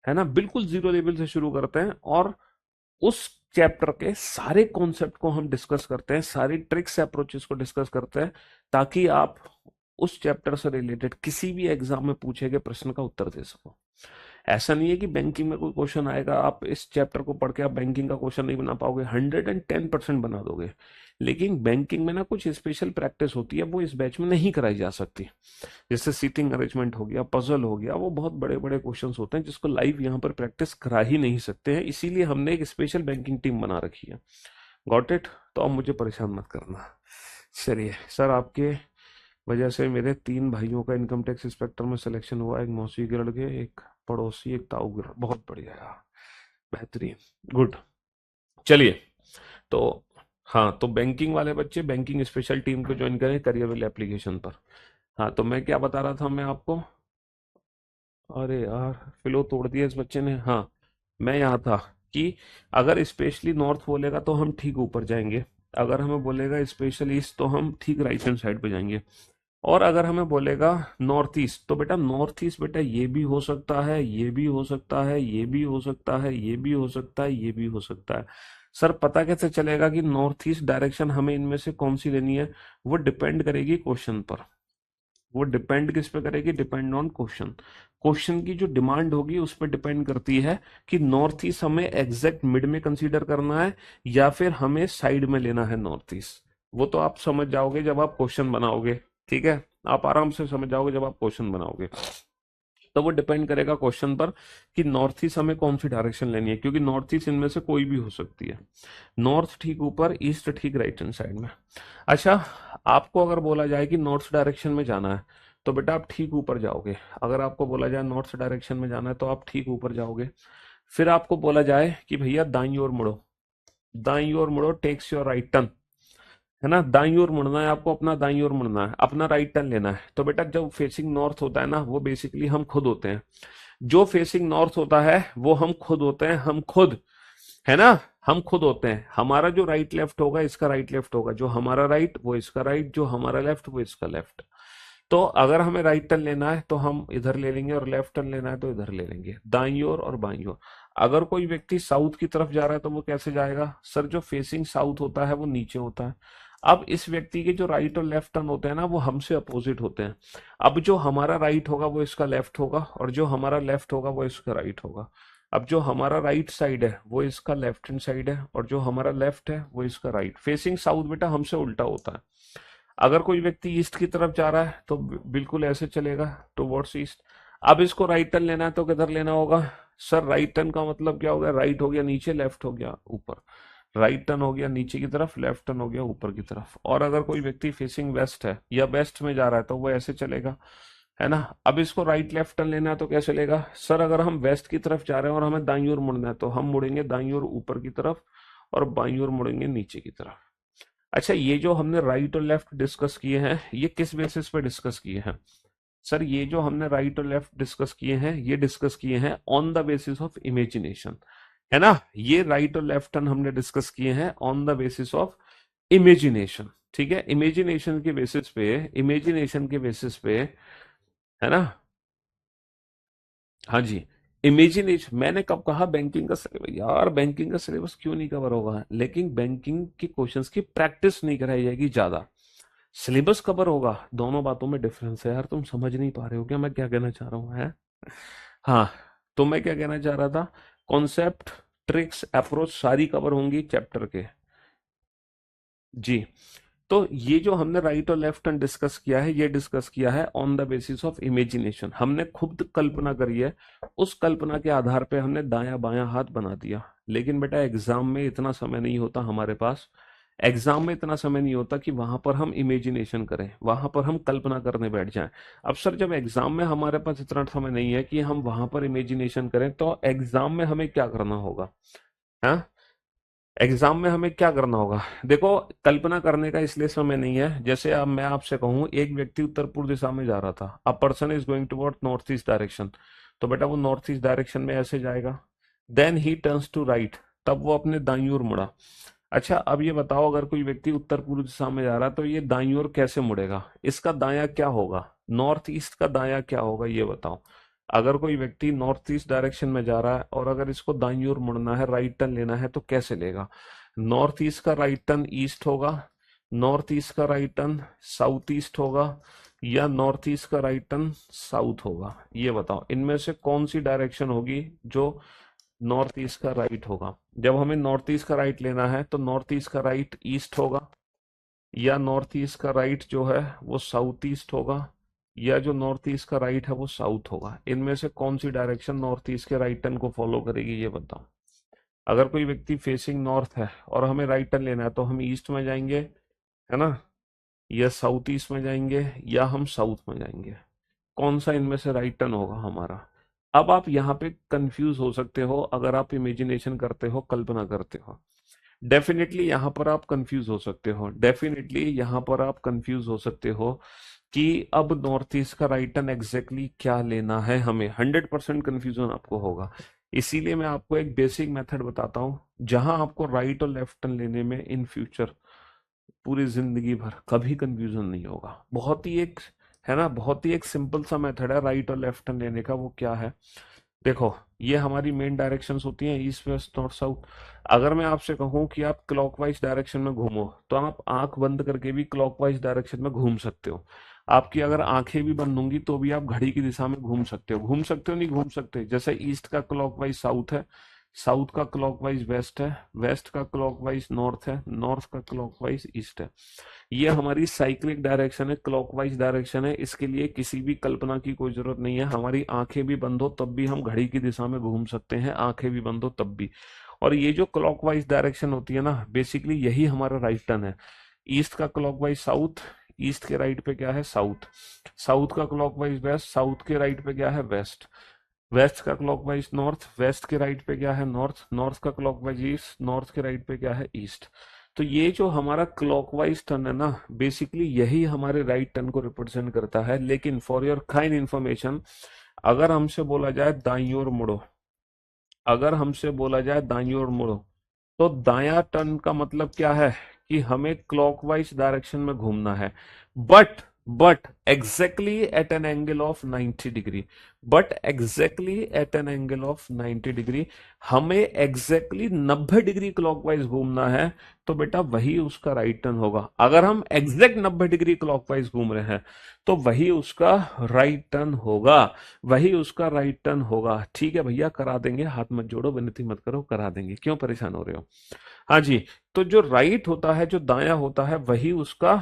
है ना, बिल्कुल जीरो लेवल से शुरू करते हैं। और उस चैप्टर के सारे कॉन्सेप्ट को हम डिस्कस करते हैं, सारी ट्रिक्स अप्रोचेस को डिस्कस करते हैं, ताकि आप उस चैप्टर से रिलेटेड किसी भी एग्जाम में पूछे गए प्रश्न का उत्तर दे सको। ऐसा नहीं है कि बैंकिंग में कोई क्वेश्चन आएगा आप इस चैप्टर को पढ़ के आप बैंकिंग का क्वेश्चन नहीं बना पाओगे, 110% बना दोगे। लेकिन बैंकिंग में ना कुछ स्पेशल प्रैक्टिस होती है, वो इस बैच में नहीं कराई जा सकती। जैसे सीटिंग अरेंजमेंट हो गया, पजल हो गया, वो बहुत बड़े बड़े क्वेश्चंस होते हैं जिसको लाइव यहाँ पर प्रैक्टिस करा ही नहीं सकते हैं, इसीलिए हमने एक स्पेशल बैंकिंग टीम बना रखी है। Got it? तो अब मुझे परेशान मत करना। चलिए सर, आपके वजह से मेरे 3 भाइयों का इनकम टैक्स इंस्पेक्टर में सिलेक्शन हुआ, एक मौसी के लड़के, एक पड़ोसी, एक ताऊ के लड़के। बहुत बढ़िया यार, बेहतरीन, गुड। चलिए, तो हाँ, तो बैंकिंग वाले बच्चे बैंकिंग स्पेशल टीम को ज्वाइन करें करियरविल एप्लीकेशन पर। हाँ, तो मैं क्या बता रहा था मैं आपको, अरे यार फ्लो तोड़ दिया इस बच्चे ने। हाँ, मैं यहाँ था कि अगर स्पेशली नॉर्थ बोलेगा तो हम ठीक ऊपर जाएंगे, अगर हमें बोलेगा स्पेशल ईस्ट तो हम ठीक राइट हैंड साइड पे जाएंगे, और अगर हमें बोलेगा नॉर्थ ईस्ट तो बेटा नॉर्थ ईस्ट बेटा ये भी हो सकता है, ये भी हो सकता है, ये भी हो सकता है, ये भी हो सकता है, ये भी हो सकता है। सर पता कैसे चलेगा कि नॉर्थ ईस्ट डायरेक्शन हमें इनमें से कौन सी लेनी है? वो डिपेंड करेगी क्वेश्चन पर। वो डिपेंड किस पे करेगी? Depend on question. क्वेश्चन की जो डिमांड होगी उस पर डिपेंड करती है कि नॉर्थ ईस्ट हमें एग्जैक्ट मिड में कंसीडर करना है या फिर हमें साइड में लेना है नॉर्थ ईस्ट। वो तो आप समझ जाओगे जब आप क्वेश्चन बनाओगे, ठीक है? आप आराम से समझ जाओगे जब आप क्वेश्चन बनाओगे। तो वो डिपेंड करेगा क्वेश्चन पर कि नॉर्थ ईस्ट हमें कौन सी डायरेक्शन लेनी है, क्योंकि नॉर्थ ईस्ट इनमें से कोई भी हो सकती है। नॉर्थ ठीक ऊपर, ईस्ट ठीक राइट हैंड साइड में। अच्छा, आपको अगर बोला जाए कि नॉर्थ डायरेक्शन में जाना है तो बेटा आप ठीक ऊपर जाओगे। अगर आपको बोला जाए नॉर्थ डायरेक्शन में जाना है तो आप ठीक ऊपर जाओगे। फिर आपको बोला जाए कि भैया दाईं ओर मुड़ो, दाईं ओर मुड़ो, टेक्स योर राइट टर्न, है ना? दाईं ओर मुड़ना है आपको, अपना दाईं ओर मुड़ना है, अपना राइट टर्न लेना है। तो बेटा जब फेसिंग नॉर्थ होता है ना, वो बेसिकली हम खुद होते हैं। जो फेसिंग नॉर्थ होता है वो हम खुद होते हैं, हम खुद, है ना? हम खुद होते हैं। हमारा जो राइट लेफ्ट होगा इसका राइट लेफ्ट होगा, जो हमारा राइट वो इसका राइट, जो हमारा लेफ्ट वो इसका लेफ्ट। तो अगर हमें राइट टर्न लेना है तो हम इधर ले लेंगे, और लेफ्ट टर्न लेना है तो इधर ले लेंगे, दाईं ओर और बाईं ओर। अगर कोई व्यक्ति साउथ की तरफ जा रहा है तो वो कैसे जाएगा? सर जो फेसिंग साउथ होता है वो नीचे होता है। अब इस व्यक्ति के जो राइट और लेफ्ट टर्न होते हैं ना वो हमसे अपोजिट होते हैं। अब जो हमारा राइट होगा वो इसका लेफ्ट होगा, और जो हमारा लेफ्ट होगा वो इसका राइट होगा। अब जो हमारा राइट साइड है वो इसका लेफ्ट हैंड साइड है, और जो हमारा लेफ्ट है वो इसका राइट। फेसिंग साउथ बेटा हमसे उल्टा होता है। अगर कोई व्यक्ति ईस्ट की तरफ जा रहा है तो बिल्कुल ऐसे चलेगा, टुवर्ड्स ईस्ट। अब इसको राइट टर्न लेना है तो किधर लेना होगा? सर राइट टर्न का मतलब क्या हो गया? राइट हो गया नीचे, लेफ्ट हो गया ऊपर। राइट टर्न हो गया नीचे की तरफ, लेफ्ट टर्न हो गया ऊपर की तरफ। और अगर कोई व्यक्ति फेसिंग वेस्ट है या वेस्ट में जा रहा है तो वो ऐसे चलेगा, है ना? अब इसको राइट लेफ्ट टर्न लेना है तो कैसे चलेगा? सर अगर हम वेस्ट की तरफ जा रहे हैं और हमें दाईं ओर मुड़ना है तो हम मुड़ेंगे दाईं ओर ऊपर की तरफ, और बाईं ओर मुड़ेंगे नीचे की तरफ। अच्छा, ये जो हमने राइट और लेफ्ट डिस्कस किए हैं ये किस बेसिस पे डिस्कस किए हैं? सर ये जो हमने राइट और लेफ्ट डिस्कस किए हैं ये डिस्कस किए हैं on the basis of imagination, है ना? ये राइट और लेफ्ट टर्न हमने डिस्कस किए हैं on the basis of imagination, ठीक है? इमेजिनेशन के बेसिस पे, इमेजिनेशन के बेसिस पे, है ना? हाँ जी। इमेजिनेशन, मैंने कब कहा बैंकिंग का सिलेबस? यार बैंकिंग का सिलेबस क्यों नहीं कवर होगा? लेकिन बैंकिंग के क्वेश्चंस की प्रैक्टिस नहीं कराई जाएगी ज्यादा। सिलेबस कवर होगा, दोनों बातों में डिफरेंस है यार। तुम समझ नहीं पा रहे हो क्या मैं क्या कहना चाह रहा हूँ, है? हाँ, तो मैं क्या कहना चाह रहा था, कॉन्सेप्ट, ट्रिक्स, अप्रोच सारी कवर होंगी चैप्टर के। जी, तो ये जो हमने राइट और लेफ्ट हैंड डिस्कस किया है ये डिस्कस किया है on the basis of imagination. हमने खुद कल्पना करी है, उस कल्पना के आधार पे हमने दायां बायां हाथ बना दिया। लेकिन बेटा एग्जाम में इतना समय नहीं होता हमारे पास, एग्जाम में इतना समय नहीं होता कि वहां पर हम इमेजिनेशन करें, वहां पर हम कल्पना करने बैठ जाएं। अब सर जब एग्जाम में हमारे पास इतना समय नहीं है कि हम वहां पर इमेजिनेशन करें तो एग्जाम में हमें क्या करना होगा? हाँ, एग्जाम में हमें क्या करना होगा? देखो, कल्पना करने का इसलिए समय नहीं है, जैसे अब मैं आपसे कहूं एक व्यक्ति उत्तर पूर्व दिशा में जा रहा था, a person is going toward north east direction, तो बेटा वो नॉर्थ ईस्ट डायरेक्शन में ऐसे जाएगा। Then he turns to right, तब वो अपने दाईं ओर मुड़ा। अच्छा, अब ये बताओ अगर कोई व्यक्ति उत्तर पूर्व दिशा में जा रहा है तो ये दाईं ओर कैसे मुड़ेगा? इसका दायां क्या होगा? नॉर्थ ईस्ट का दायां क्या होगा ये बताओ। अगर कोई व्यक्ति नॉर्थ ईस्ट डायरेक्शन में जा रहा है और अगर इसको दाईं ओर मुड़ना है, राइट टर्न लेना है, तो कैसे लेगा? नॉर्थ ईस्ट का राइट टर्न ईस्ट होगा, नॉर्थ ईस्ट का राइट टर्न साउथ ईस्ट होगा, या नॉर्थ ईस्ट का राइट टर्न साउथ होगा? ये बताओ इनमें से कौन सी डायरेक्शन होगी जो नॉर्थ ईस्ट का राइट होगा? जब हमें नॉर्थ ईस्ट का राइट लेना है तो नॉर्थ ईस्ट का राइट ईस्ट होगा, या नॉर्थ ईस्ट का राइट जो है वो साउथ ईस्ट होगा, या जो नॉर्थ ईस्ट का राइट है वो साउथ होगा? इनमें से कौन सी डायरेक्शन नॉर्थ ईस्ट के राइट टर्न को फॉलो करेगी, ये बताओ। अगर कोई व्यक्ति फेसिंग नॉर्थ है और हमें राइट टर्न लेना है तो हम ईस्ट में जाएंगे, है ना, या साउथ ईस्ट में जाएंगे, या हम साउथ में जाएंगे? कौन सा इनमें से राइट टर्न होगा हमारा? अब आप यहाँ पे कंफ्यूज हो सकते हो अगर आप इमेजिनेशन करते हो, कल्पना करते हो। डेफिनेटली यहाँ पर आप कंफ्यूज हो सकते हो, डेफिनेटली यहाँ पर आप कंफ्यूज हो सकते हो कि अब नॉर्थ ईस्ट का राइट टर्न एग्जैक्टली क्या लेना है हमें। 100% कंफ्यूजन आपको होगा। इसीलिए मैं आपको एक बेसिक मेथड बताता हूँ जहां आपको राइट और लेफ्ट टर्न लेने में इन फ्यूचर पूरी जिंदगी भर कभी कंफ्यूजन नहीं होगा। बहुत ही एक, है ना, बहुत ही एक सिंपल सा मेथड है राइट और लेफ्ट टर्न लेने का। वो क्या है? देखो, ये हमारी मेन डायरेक्शंस होती हैं, ईस्ट वेस्ट नॉर्थ साउथ। अगर मैं आपसे कहूं कि आप क्लॉकवाइज डायरेक्शन में घूमो तो आप आंख बंद करके भी क्लॉकवाइज डायरेक्शन में घूम सकते हो। आपकी अगर आंखें भी बंद होंगी तो भी आप घड़ी की दिशा में घूम सकते हो। घूम सकते हो, नहीं घूम सकते? जैसे ईस्ट का क्लॉकवाइज साउथ है, साउथ का क्लॉकवाइज वेस्ट है, वेस्ट का क्लॉकवाइज नॉर्थ है, नॉर्थ का क्लॉकवाइज ईस्ट है। ये हमारी साइक्लिक डायरेक्शन है, क्लॉकवाइज डायरेक्शन है। इसके लिए किसी भी कल्पना की कोई जरूरत नहीं है। हमारी आंखें भी बंद हो तब भी हम घड़ी की दिशा में घूम सकते हैं, आंखें भी बंद हो तब भी। और ये जो क्लॉकवाइज डायरेक्शन होती है ना, बेसिकली यही हमारा राइट टर्न है। ईस्ट का क्लॉकवाइज साउथ, ईस्ट के राइट पे क्या है? साउथ। साउथ का क्लॉकवाइज वेस्ट, साउथ के राइट पे क्या है? वेस्ट। वेस्ट का क्लॉकवाइज नॉर्थ, वेस्ट के राइट पे क्या है? नॉर्थ। नॉर्थ का क्लॉकवाइज ईस्ट, नॉर्थ के राइट पे क्या है? ईस्ट। तो ये जो हमारा क्लॉकवाइज टर्न है ना, बेसिकली यही हमारे राइट टर्न को रिप्रेजेंट करता है। लेकिन फॉर योर काइंड इंफॉर्मेशन, अगर हमसे बोला जाए दाईं ओर मुड़ो, अगर हमसे बोला जाए दाईं ओर मुड़ो, तो दायां टर्न का मतलब क्या है? कि हमें क्लॉकवाइज डायरेक्शन में घूमना है, but exactly at an angle of 90 degree. But exactly at an angle of 90 degree. हमें एग्जैक्टली 90 डिग्री क्लॉकवाइज घूमना है, तो बेटा वही उसका राइट टर्न होगा। अगर हम एग्जैक्ट 90 डिग्री क्लॉकवाइज घूम रहे हैं तो वही उसका राइट टर्न होगा, वही उसका राइट टर्न होगा। ठीक है भैया, करा देंगे, हाथ मत जोड़ो, विनती मत करो, करा देंगे, क्यों परेशान हो रहे हो? हाँ जी। तो जो राइट होता है, जो दाया होता है, वही उसका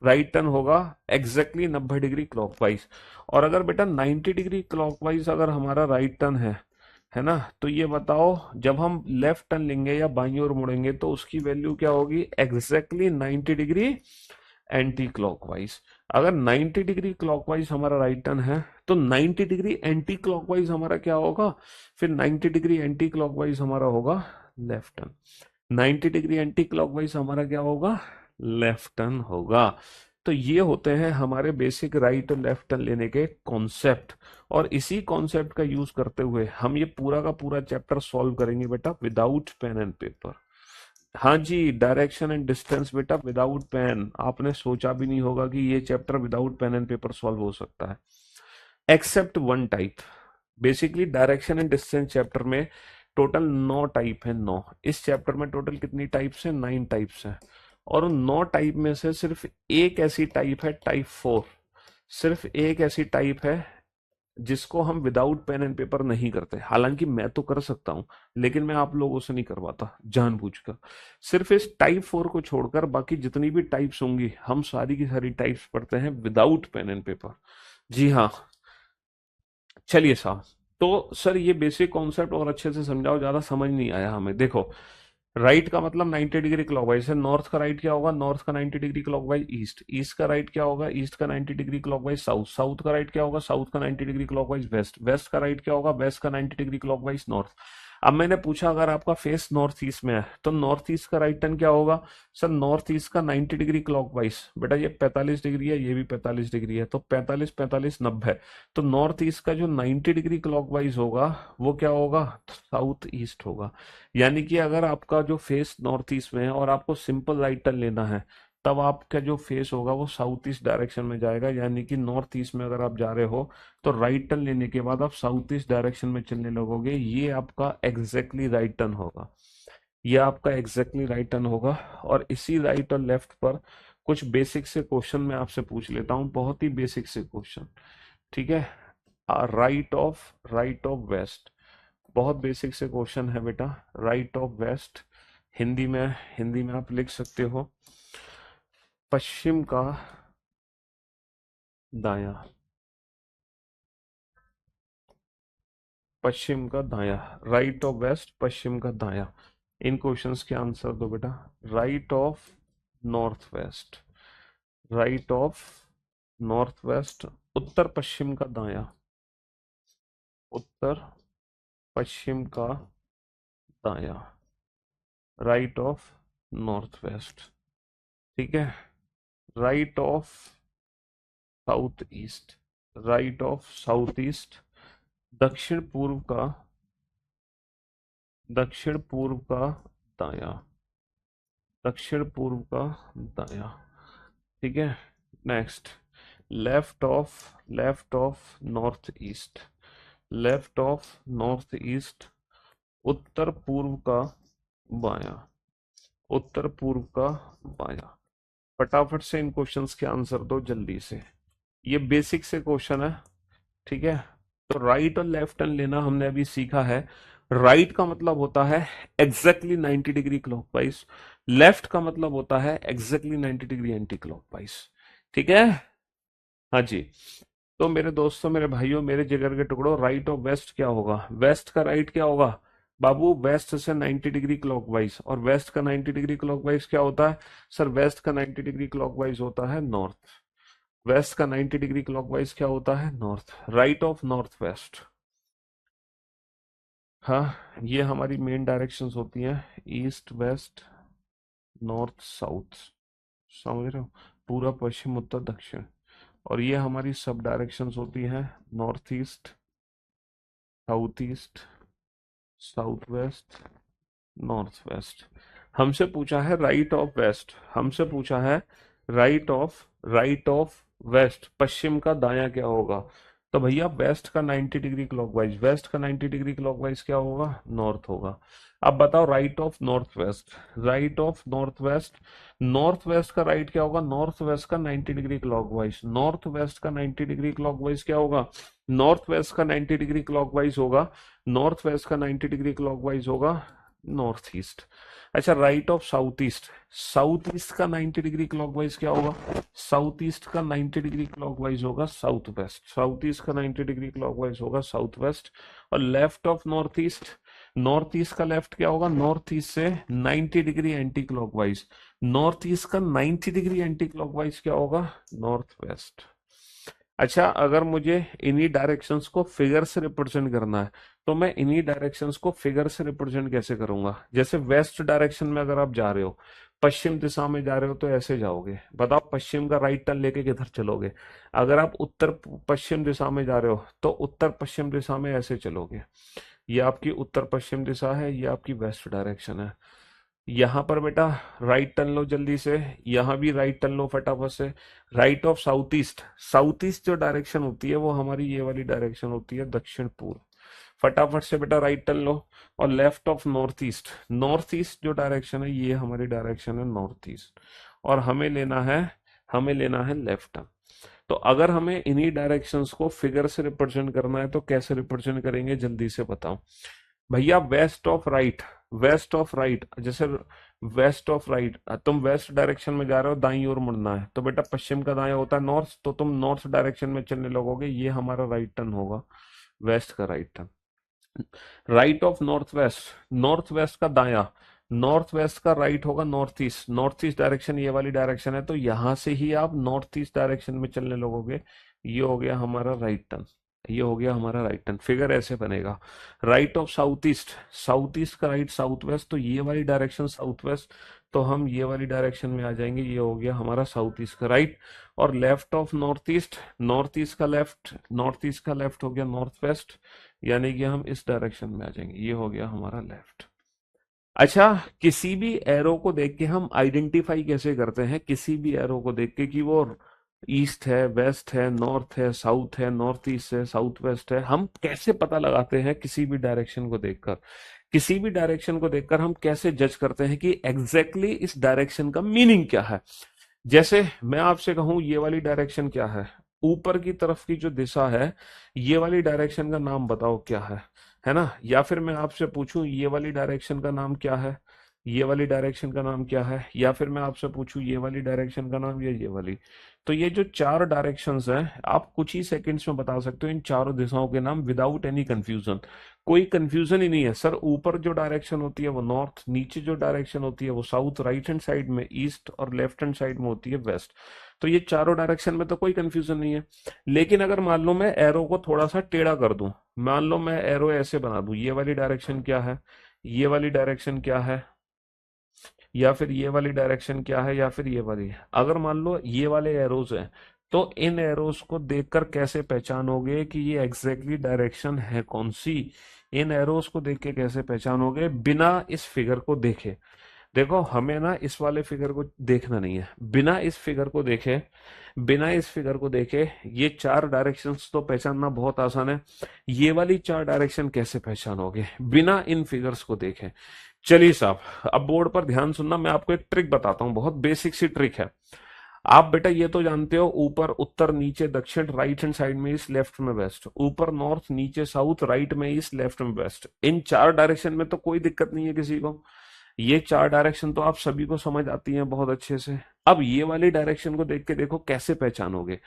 राइट टर्न होगा, एग्जैक्टली 90 डिग्री क्लॉकवाइज। और अगर बेटा 90 डिग्री क्लॉकवाइज अगर हमारा राइट टर्न है ना, तो ये बताओ जब हम लेफ्ट टर्न लेंगे या बाईं ओर मुड़ेंगे तो उसकी वैल्यू क्या होगी? Exactly 90 degree anti clockwise. अगर 90 डिग्री क्लॉकवाइज हमारा राइट टर्न है तो 90 डिग्री एंटी क्लॉकवाइज हमारा क्या होगा? फिर 90 डिग्री एंटी क्लॉकवाइज हमारा होगा left turn. 90 degree anti clockwise हमारा क्या होगा? लेफ्ट टर्न होगा। तो ये होते हैं हमारे बेसिक राइट और लेफ्ट टर्न लेने के कॉन्सेप्ट। और इसी कॉन्सेप्ट का यूज करते हुए हम ये पूरा का पूरा चैप्टर सॉल्व करेंगे बेटा विदाउट पेन एंड पेपर। हाँ जी, डायरेक्शन एंड डिस्टेंस बेटा विदाउट पेन। आपने सोचा भी नहीं होगा कि ये chapter without pen and paper solve हो सकता है, except one type. Basically direction and distance chapter में टोटल 9 टाइप है। 9, इस चैप्टर में टोटल कितनी टाइप्स है? 9 टाइप्स है। और उन 9 टाइप में से सिर्फ एक ऐसी टाइप है, टाइप 4। सिर्फ एक ऐसी टाइप है जिसको हम विदाउट पेन एंड पेपर नहीं करते। हालांकि मैं तो कर सकता हूं, लेकिन मैं आप लोगों से नहीं करवाता जानबूझकर। सिर्फ इस टाइप 4 को छोड़कर बाकी जितनी भी टाइप्स होंगी हम सारी की सारी टाइप्स पढ़ते हैं विदाउट पेन एंड पेपर। जी हाँ। चलिए साहब, तो सर ये बेसिक कॉन्सेप्ट और अच्छे से समझाओ, ज्यादा समझ नहीं आया हमें। देखो, राइट का मतलब 90 डिग्री क्लॉकवाइज है। नॉर्थ का राइट क्या होगा? नॉर्थ का 90 डिग्री क्लॉकवाइज ईस्ट। ईस्ट का राइट क्या होगा? ईस्ट का 90 डिग्री क्लॉकवाइज साउथ। साउथ का राइट क्या होगा? साउथ का 90 डिग्री क्लॉकवाइज वेस्ट। वेस्ट का राइट क्या होगा? वेस्ट का 90 डिग्री क्लॉकवाइज नॉर्थ। अब मैंने पूछा अगर आपका फेस नॉर्थ ईस्ट में है तो नॉर्थ ईस्ट का राइट टर्न क्या होगा? सर नॉर्थ ईस्ट का 90 डिग्री क्लॉकवाइज, बेटा ये 45 डिग्री है, ये भी 45 डिग्री है, तो 45 45 90। तो नॉर्थ ईस्ट का जो 90 डिग्री क्लॉकवाइज होगा वो क्या होगा? साउथ ईस्ट होगा। यानी कि अगर आपका जो फेस नॉर्थ ईस्ट में है और आपको सिंपल राइट टर्न लेना है, तब आपका जो फेस होगा वो साउथ ईस्ट डायरेक्शन में जाएगा। यानी कि नॉर्थ ईस्ट में अगर आप जा रहे हो तो राइट टर्न लेने के बाद आप साउथ ईस्ट डायरेक्शन में चलने लगोगे। ये आपका एग्जैक्टली राइट टर्न होगा, ये आपका एग्जैक्टली राइट टर्न होगा। और इसी राइट और लेफ्ट पर कुछ बेसिक से क्वेश्चन मैं आपसे पूछ लेता हूँ, बहुत ही बेसिक से क्वेश्चन, ठीक है। राइट ऑफ वेस्ट, बहुत बेसिक से क्वेश्चन है बेटा। राइट ऑफ वेस्ट, हिंदी में, हिंदी में आप लिख सकते हो पश्चिम का दायां, पश्चिम का दायां, राइट ऑफ वेस्ट पश्चिम का दायां। इन क्वेश्चंस के आंसर दो बेटा। Right of north west, right of north west, उत्तर पश्चिम का दायां, उत्तर पश्चिम का दायां, राइट ऑफ नॉर्थ वेस्ट, ठीक है। Right of south east, right of south east, दक्षिण पूर्व का, दक्षिण पूर्व का दायां, दक्षिण पूर्व का दायां, ठीक है। Next, left of north east, left of north east, उत्तर पूर्व का बायां, उत्तर पूर्व का बायां। फटाफट से इन क्वेश्चंस के आंसर दो जल्दी से, ये बेसिक से क्वेश्चन है, ठीक है। तो राइट और लेफ्ट टर्न लेना हमने अभी सीखा है। राइट का मतलब होता है एग्जैक्टली 90 डिग्री क्लॉकवाइज, लेफ्ट का मतलब होता है एग्जैक्टली 90 डिग्री एंटी क्लॉकवाइज, ठीक है। हाँ जी। तो मेरे दोस्तों, मेरे भाइयों, मेरे जिगर के टुकड़ों, राइट और वेस्ट क्या होगा? वेस्ट का राइट क्या होगा बाबू? वेस्ट से 90 डिग्री क्लॉकवाइज। और वेस्ट का 90 डिग्री क्लॉकवाइज क्या होता है सर? वेस्ट का 90 डिग्री क्लॉकवाइज होता है नॉर्थ। वेस्ट का 90 डिग्री क्लॉकवाइज क्या होता है? North. Right of north waste, हाँ, ये हमारी मेन डायरेक्शंस होती हैं, ईस्ट वेस्ट नॉर्थ साउथ, समझ रहे हो? पूरा पश्चिम उत्तर दक्षिण। और ये हमारी सब डायरेक्शंस होती हैं, north east, south east, south west, north west. हमसे पूछा है राइट ऑफ वेस्ट, हमसे पूछा है राइट ऑफ वेस्ट, पश्चिम का दायां क्या होगा? तो भैया वेस्ट का 90 डिग्री क्लॉकवाइज, वेस्ट का 90 डिग्री क्लॉकवाइज क्या होगा? नॉर्थ होगा। अब बताओ right of north west, right of north waste, north west का राइट क्या होगा? नॉर्थ वेस्ट का 90 डिग्री क्लॉकवाइज, नॉर्थ वेस्ट का 90 डिग्री क्लॉकवाइज क्या होगा? नॉर्थ वेस्ट का 90 डिग्री क्लॉकवाइज होगा, नॉर्थ वेस्ट का 90 डिग्री क्लॉकवाइज होगा नॉर्थ ईस्ट। अच्छा, right of south east, south east का 90 डिग्री क्लॉकवाइज क्या होगा? साउथ ईस्ट का 90 डिग्री क्लॉकवाइज होगा साउथ वेस्ट, साउथ ईस्ट का 90 डिग्री क्लॉकवाइज होगा साउथ वेस्ट। और left of north east, north east का लेफ्ट क्या होगा? नॉर्थ ईस्ट से 90 degree anti clockwise, north east का 90 डिग्री एंटी क्लॉकवाइज क्या होगा? North west. अच्छा, अगर मुझे इन्हीं डायरेक्शंस को फिगर से रिप्रेजेंट करना है तो मैं इन्हीं डायरेक्शंस को फिगर से रिप्रेजेंट कैसे करूंगा? जैसे वेस्ट डायरेक्शन में अगर आप जा रहे हो, पश्चिम दिशा में जा रहे हो, तो ऐसे जाओगे। बताओ पश्चिम का राइट टर्न लेके किधर चलोगे? अगर आप उत्तर पश्चिम दिशा में जा रहे हो तो उत्तर पश्चिम दिशा में ऐसे चलोगे। ये आपकी उत्तर पश्चिम दिशा है, ये आपकी वेस्ट डायरेक्शन है। यहाँ पर बेटा राइट टर्न लो जल्दी से, यहाँ भी राइट टर्न लो फटाफट से। Right of south east, south east जो डायरेक्शन होती है वो हमारी ये वाली डायरेक्शन होती है, दक्षिण पूर्व। फटाफट से बेटा राइट टर्न लो। और left of north east, north east जो डायरेक्शन है ये हमारी डायरेक्शन है नॉर्थ ईस्ट। और हमें लेना है लेफ्ट टर्न। तो अगर हमें इन्हीं डायरेक्शंस को फिगर से रिप्रेजेंट करना है तो कैसे रिप्रेजेंट करेंगे जल्दी से बताओ भैया? West of right, west of right, जैसे वेस्ट ऑफ राइट, तुम वेस्ट डायरेक्शन में जा रहे हो, दाईं ओर मुड़ना है, तो बेटा पश्चिम का दायां होता है नॉर्थ, तो तुम नॉर्थ डायरेक्शन में चलने लगोगे, ये हमारा राइट टर्न होगा, वेस्ट का right turn. Right of north waste, north west का दायां, नॉर्थ वेस्ट का राइट होगा north east, north east direction ये वाली डायरेक्शन है, तो यहां से ही आप नॉर्थ ईस्ट डायरेक्शन में चलने लगोगे, ये हो गया हमारा राइट टर्न, ये हो गया हमारा राइट टर्न। फिगर ऐसे बनेगा। Right of south east, south east का राइट साउथ वेस्ट, तो ये वाली डायरेक्शन साउथ वेस्ट, तो हम ये वाली डायरेक्शन में आ जाएंगे, ये हो गया हमारा साउथ ईस्ट का राइट। और left of north east, north east का लेफ्ट, नॉर्थ ईस्ट का लेफ्ट हो गया नॉर्थ वेस्ट, यानी कि हम इस डायरेक्शन में आ जाएंगे, ये हो गया हमारा लेफ्ट। अच्छा, किसी भी एरो को देख के हम आइडेंटिफाई कैसे करते हैं? किसी भी एरो को देख के कि वो ईस्ट है, वेस्ट है, नॉर्थ है, साउथ है, नॉर्थ ईस्ट है, साउथ वेस्ट है, हम कैसे पता लगाते हैं? किसी भी डायरेक्शन को देखकर, किसी भी डायरेक्शन को देखकर हम कैसे जज करते हैं कि एग्जैक्टली इस डायरेक्शन का मीनिंग क्या है? जैसे मैं आपसे कहूं ये वाली डायरेक्शन क्या है, ऊपर की तरफ की जो दिशा है, ये वाली डायरेक्शन का नाम बताओ क्या है ना? या फिर मैं आपसे पूछूं ये वाली डायरेक्शन का नाम क्या है, ये वाली डायरेक्शन का नाम क्या है? या फिर मैं आपसे पूछूं ये वाली डायरेक्शन का नाम या ये वाली? तो ये जो चार डायरेक्शंस हैं, आप कुछ ही सेकंड्स में बता सकते हो इन चारों दिशाओं के नाम विदाउट एनी कंफ्यूजन। कोई कंफ्यूजन ही नहीं है सर। ऊपर जो डायरेक्शन होती है वो नॉर्थ, नीचे जो डायरेक्शन होती है वो साउथ, राइट हैंड साइड में ईस्ट और लेफ्ट हैंड साइड में होती है वेस्ट। तो ये चारों डायरेक्शन में तो कोई कंफ्यूजन नहीं है। लेकिन अगर मान लो मैं एरो को थोड़ा सा टेढ़ा कर दूं, मान लो मैं एरो ऐसे बना दूं, ये वाली डायरेक्शन क्या है, ये वाली डायरेक्शन क्या है, या फिर ये वाली डायरेक्शन क्या है, या फिर ये वाली। अगर मान लो ये वाले एरोज हैं, तो इन एरोज को देखकर कैसे पहचानोगे कि ये एग्जैक्टली डायरेक्शन है कौन सी? इन एरोज को देख के कैसे पहचानोगे बिना इस फिगर को देखे? देखो हमें ना इस वाले फिगर को देखना नहीं है, बिना इस फिगर को देखे, बिना इस फिगर को देखे ये चार डायरेक्शंस तो पहचानना बहुत आसान है। ये वाली चार डायरेक्शन कैसे पहचानोगे बिना इन फिगर्स को देखे? चलिए साहब, अब बोर्ड पर ध्यान सुनना, मैं आपको एक ट्रिक बताता हूँ, बहुत बेसिक सी ट्रिक है। आप बेटा ये तो जानते हो, ऊपर उत्तर, नीचे दक्षिण, राइट हैंड साइड में ईस्ट, लेफ्ट में वेस्ट, ऊपर नॉर्थ, नीचे साउथ, राइट में ईस्ट, लेफ्ट में वेस्ट। इन चार डायरेक्शन में तो कोई दिक्कत नहीं है किसी को। ये चार डायरेक्शन तो आप सभी को समझ आती हैं बहुत अच्छे से। अब ये वाली डायरेक्शन को देख के देखो कैसे पहचानोगे।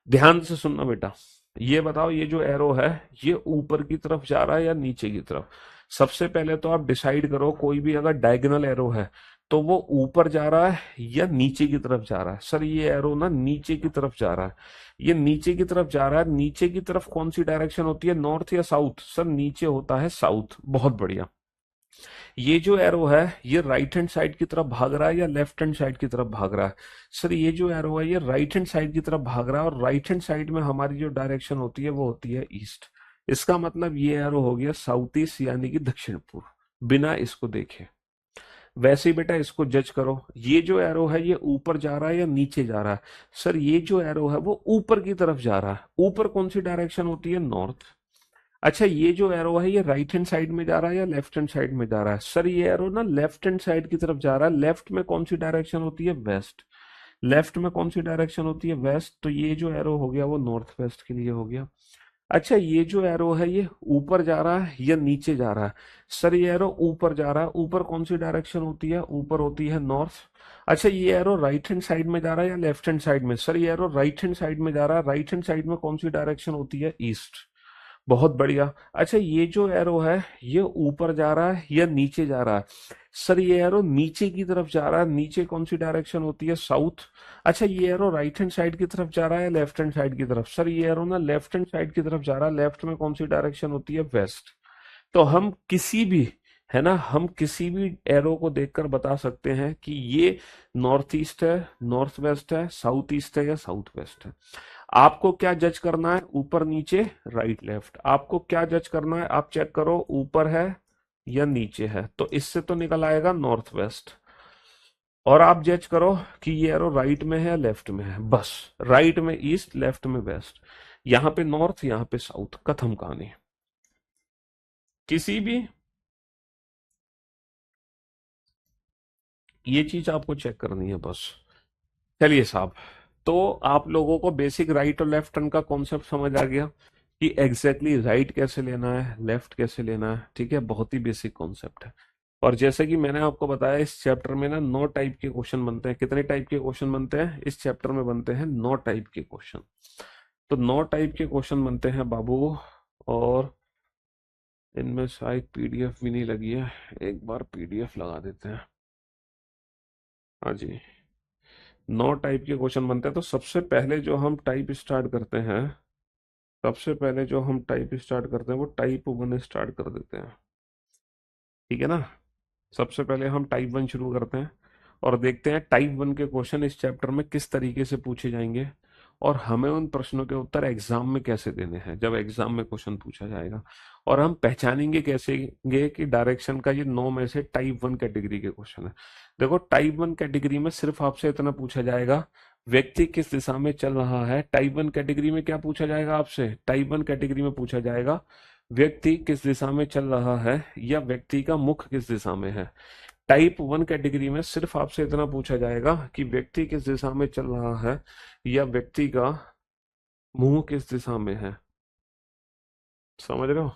ध्यान से सुनना बेटा, ये बताओ ये जो एरो है ये ऊपर की तरफ जा रहा है या नीचे की तरफ? सबसे पहले तो आप डिसाइड करो, कोई भी अगर डायगोनल एरो है तो वो ऊपर जा रहा है या नीचे की तरफ जा रहा है? सर ये एरो ना नीचे की तरफ जा रहा है, ये नीचे की तरफ जा रहा है। नीचे की तरफ कौन सी डायरेक्शन होती है, नॉर्थ या साउथ? सर नीचे होता है साउथ। बहुत बढ़िया। ये जो एरो है ये राइट हैंड साइड की तरफ भाग रहा है या लेफ्ट हैंड साइड की तरफ भाग रहा है? सर ये जो एरो है ये राइट हैंड साइड की तरफ भाग रहा है, और राइट हैंड साइड में हमारी जो डायरेक्शन होती है वो होती है ईस्ट। इसका मतलब ये एरो हो गया साउथ ईस्ट यानी कि दक्षिण पूर्व, बिना इसको देखे। वैसे ही बेटा इसको जज करो, ये जो एरो है ये ऊपर जा रहा है या नीचे जा रहा है? सर ये जो एरो है वो ऊपर की तरफ जा रहा है। ऊपर कौन सी डायरेक्शन होती है, नॉर्थ। अच्छा ये जो एरो है ये राइट हैंड साइड में जा रहा है या लेफ्ट हैंड साइड में जा रहा है? सर ये एरो ना लेफ्ट हैंड साइड की तरफ जा रहा है। लेफ्ट में कौन सी डायरेक्शन होती है, वेस्ट। लेफ्ट में कौन सी डायरेक्शन होती है, वेस्ट। तो ये जो एरो हो गया वो नॉर्थ वेस्ट के लिए हो गया। अच्छा ये जो एरो है ये ऊपर जा रहा है या नीचे जा रहा है? सर ये एरो ऊपर जा रहा है। ऊपर कौन सी डायरेक्शन होती है, ऊपर होती है नॉर्थ। अच्छा ये एरो राइट हैंड साइड में जा रहा है या लेफ्ट हैंड साइड में? सर ये एरो राइट हैंड साइड में जा रहा है। राइट हैंड साइड में कौन सी डायरेक्शन होती है, ईस्ट। बहुत बढ़िया। अच्छा ये जो एरो है ये ऊपर जा रहा है या नीचे जा रहा है? सर ये एरो नीचे की तरफ जा रहा है। नीचे कौन सी डायरेक्शन होती है, साउथ। अच्छा ये एरो राइट हैंड साइड की तरफ जा रहा है या लेफ्ट हैंड साइड की तरफ? सर ये एरो ना लेफ्ट हैंड साइड की तरफ जा रहा है। लेफ्ट में कौन सी डायरेक्शन होती है, वेस्ट। तो हम किसी भी, है ना, हम किसी भी एरो को देखकर बता सकते हैं कि ये नॉर्थ ईस्ट है, नॉर्थ वेस्ट है, साउथ ईस्ट है या साउथ वेस्ट है। आपको क्या जज करना है, ऊपर नीचे राइट लेफ्ट। आपको क्या जज करना है, आप चेक करो ऊपर है या नीचे है, तो इससे तो निकल आएगा नॉर्थ वेस्ट। और आप जज करो कि ये एरो राइट में है या लेफ्ट में है, बस। राइट में ईस्ट, लेफ्ट में वेस्ट, यहाँ पे नॉर्थ, यहाँ पे साउथ, खत्म कहानी। किसी भी, ये चीज आपको चेक करनी है बस। चलिए साहब, तो आप लोगों को बेसिक राइट और लेफ्ट टर्न का कॉन्सेप्ट समझ आ गया कि एग्जैक्टली राइट कैसे लेना है, लेफ्ट कैसे लेना है। ठीक है, बहुत ही बेसिक कॉन्सेप्ट है। और जैसे कि मैंने आपको बताया इस चैप्टर में ना 9 टाइप के क्वेश्चन बनते हैं। कितने टाइप के क्वेश्चन बनते हैं इस चैप्टर में? बनते हैं 9 टाइप के क्वेश्चन। तो 9 टाइप के क्वेश्चन बनते हैं बाबू। और इनमें शायद पीडीएफ भी नहीं लगी है, एक बार पीडीएफ लगा देते हैं। हाँ जी, 9 टाइप के क्वेश्चन बनते हैं। तो सबसे पहले जो हम टाइप स्टार्ट करते हैं, सबसे पहले जो हम टाइप स्टार्ट करते हैं वो टाइप 1 स्टार्ट कर देते हैं। ठीक है ना? सबसे पहले हम टाइप 1 शुरू करते हैं और देखते हैं टाइप 1 के क्वेश्चन इस चैप्टर में किस तरीके से पूछे जाएंगे, और हमें उन प्रश्नों के उत्तर एग्जाम में कैसे देने हैं जब एग्जाम में क्वेश्चन पूछा जाएगा। और हम पहचानेंगे कैसे कि डायरेक्शन का ये 9 में से टाइप 1 कैटेगरी के क्वेश्चन है। देखो टाइप 1 कैटेगरी में सिर्फ आपसे इतना पूछा जाएगा, व्यक्ति किस दिशा में चल रहा है। टाइप 1 कैटेगरी में क्या पूछा जाएगा आपसे, टाइप 1 कैटेगरी में पूछा जाएगा व्यक्ति किस दिशा में चल रहा है या व्यक्ति का मुख किस दिशा में है। टाइप वन कैटेगरी में सिर्फ आपसे इतना पूछा जाएगा कि व्यक्ति किस दिशा में चल रहा है या व्यक्ति का मुंह किस दिशा में है। समझ रहे हो?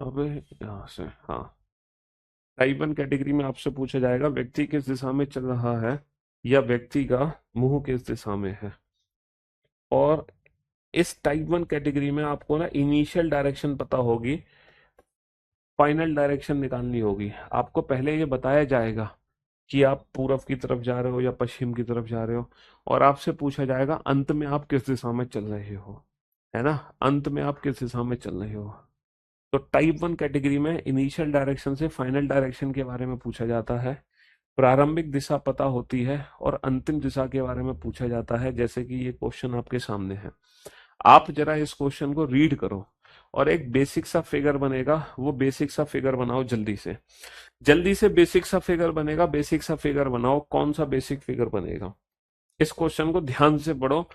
अब यहां से, हाँ, टाइप वन कैटेगरी में आपसे पूछा जाएगा व्यक्ति किस दिशा में चल रहा है या व्यक्ति का मुंह किस दिशा में है। और इस टाइप वन कैटेगरी में आपको ना इनिशियल डायरेक्शन पता होगी, फाइनल डायरेक्शन निकालनी होगी। आपको पहले ये बताया जाएगा कि आप पूरब की तरफ जा रहे हो या पश्चिम की तरफ जा रहे हो, और आपसे पूछा जाएगा अंत में आप किस दिशा में चल रहे हो, है ना, अंत में आप किस दिशा में चल रहे हो। तो टाइप वन कैटेगरी में इनिशियल डायरेक्शन से फाइनल डायरेक्शन के बारे में पूछा जाता है, प्रारंभिक दिशा पता होती है और अंतिम दिशा के बारे में पूछा जाता है। जैसे कि ये क्वेश्चन आपके सामने है, आप जरा इस क्वेश्चन को रीड करो और एक बेसिक सा फिगर बनेगा, वो बेसिक सा फिगर बनाओ जल्दी से, जल्दी से बेसिक सा फिगर बनेगा, बेसिक सा फिगर बनाओ। कौन सा बेसिक फिगर बनेगा? इस क्वेश्चन को ध्यान से पढ़ो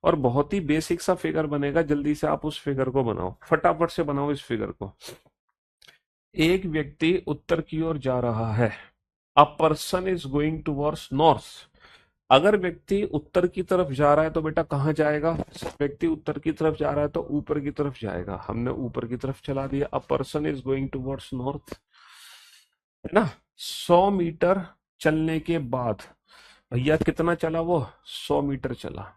और बहुत ही बेसिक सा फिगर बनेगा, जल्दी से आप उस फिगर को बनाओ, फटाफट से बनाओ इस फिगर को। एक व्यक्ति उत्तर की ओर जा रहा है, a person is going towards north. अगर व्यक्ति उत्तर की तरफ जा रहा है तो बेटा कहाँ जाएगा? व्यक्ति उत्तर की तरफ जा रहा है तो ऊपर की तरफ जाएगा। हमने ऊपर की तरफ चला दिया, अ person is going towards north, है ना। 100 मीटर चलने के बाद भैया कितना चला वो? 100 मीटर चला।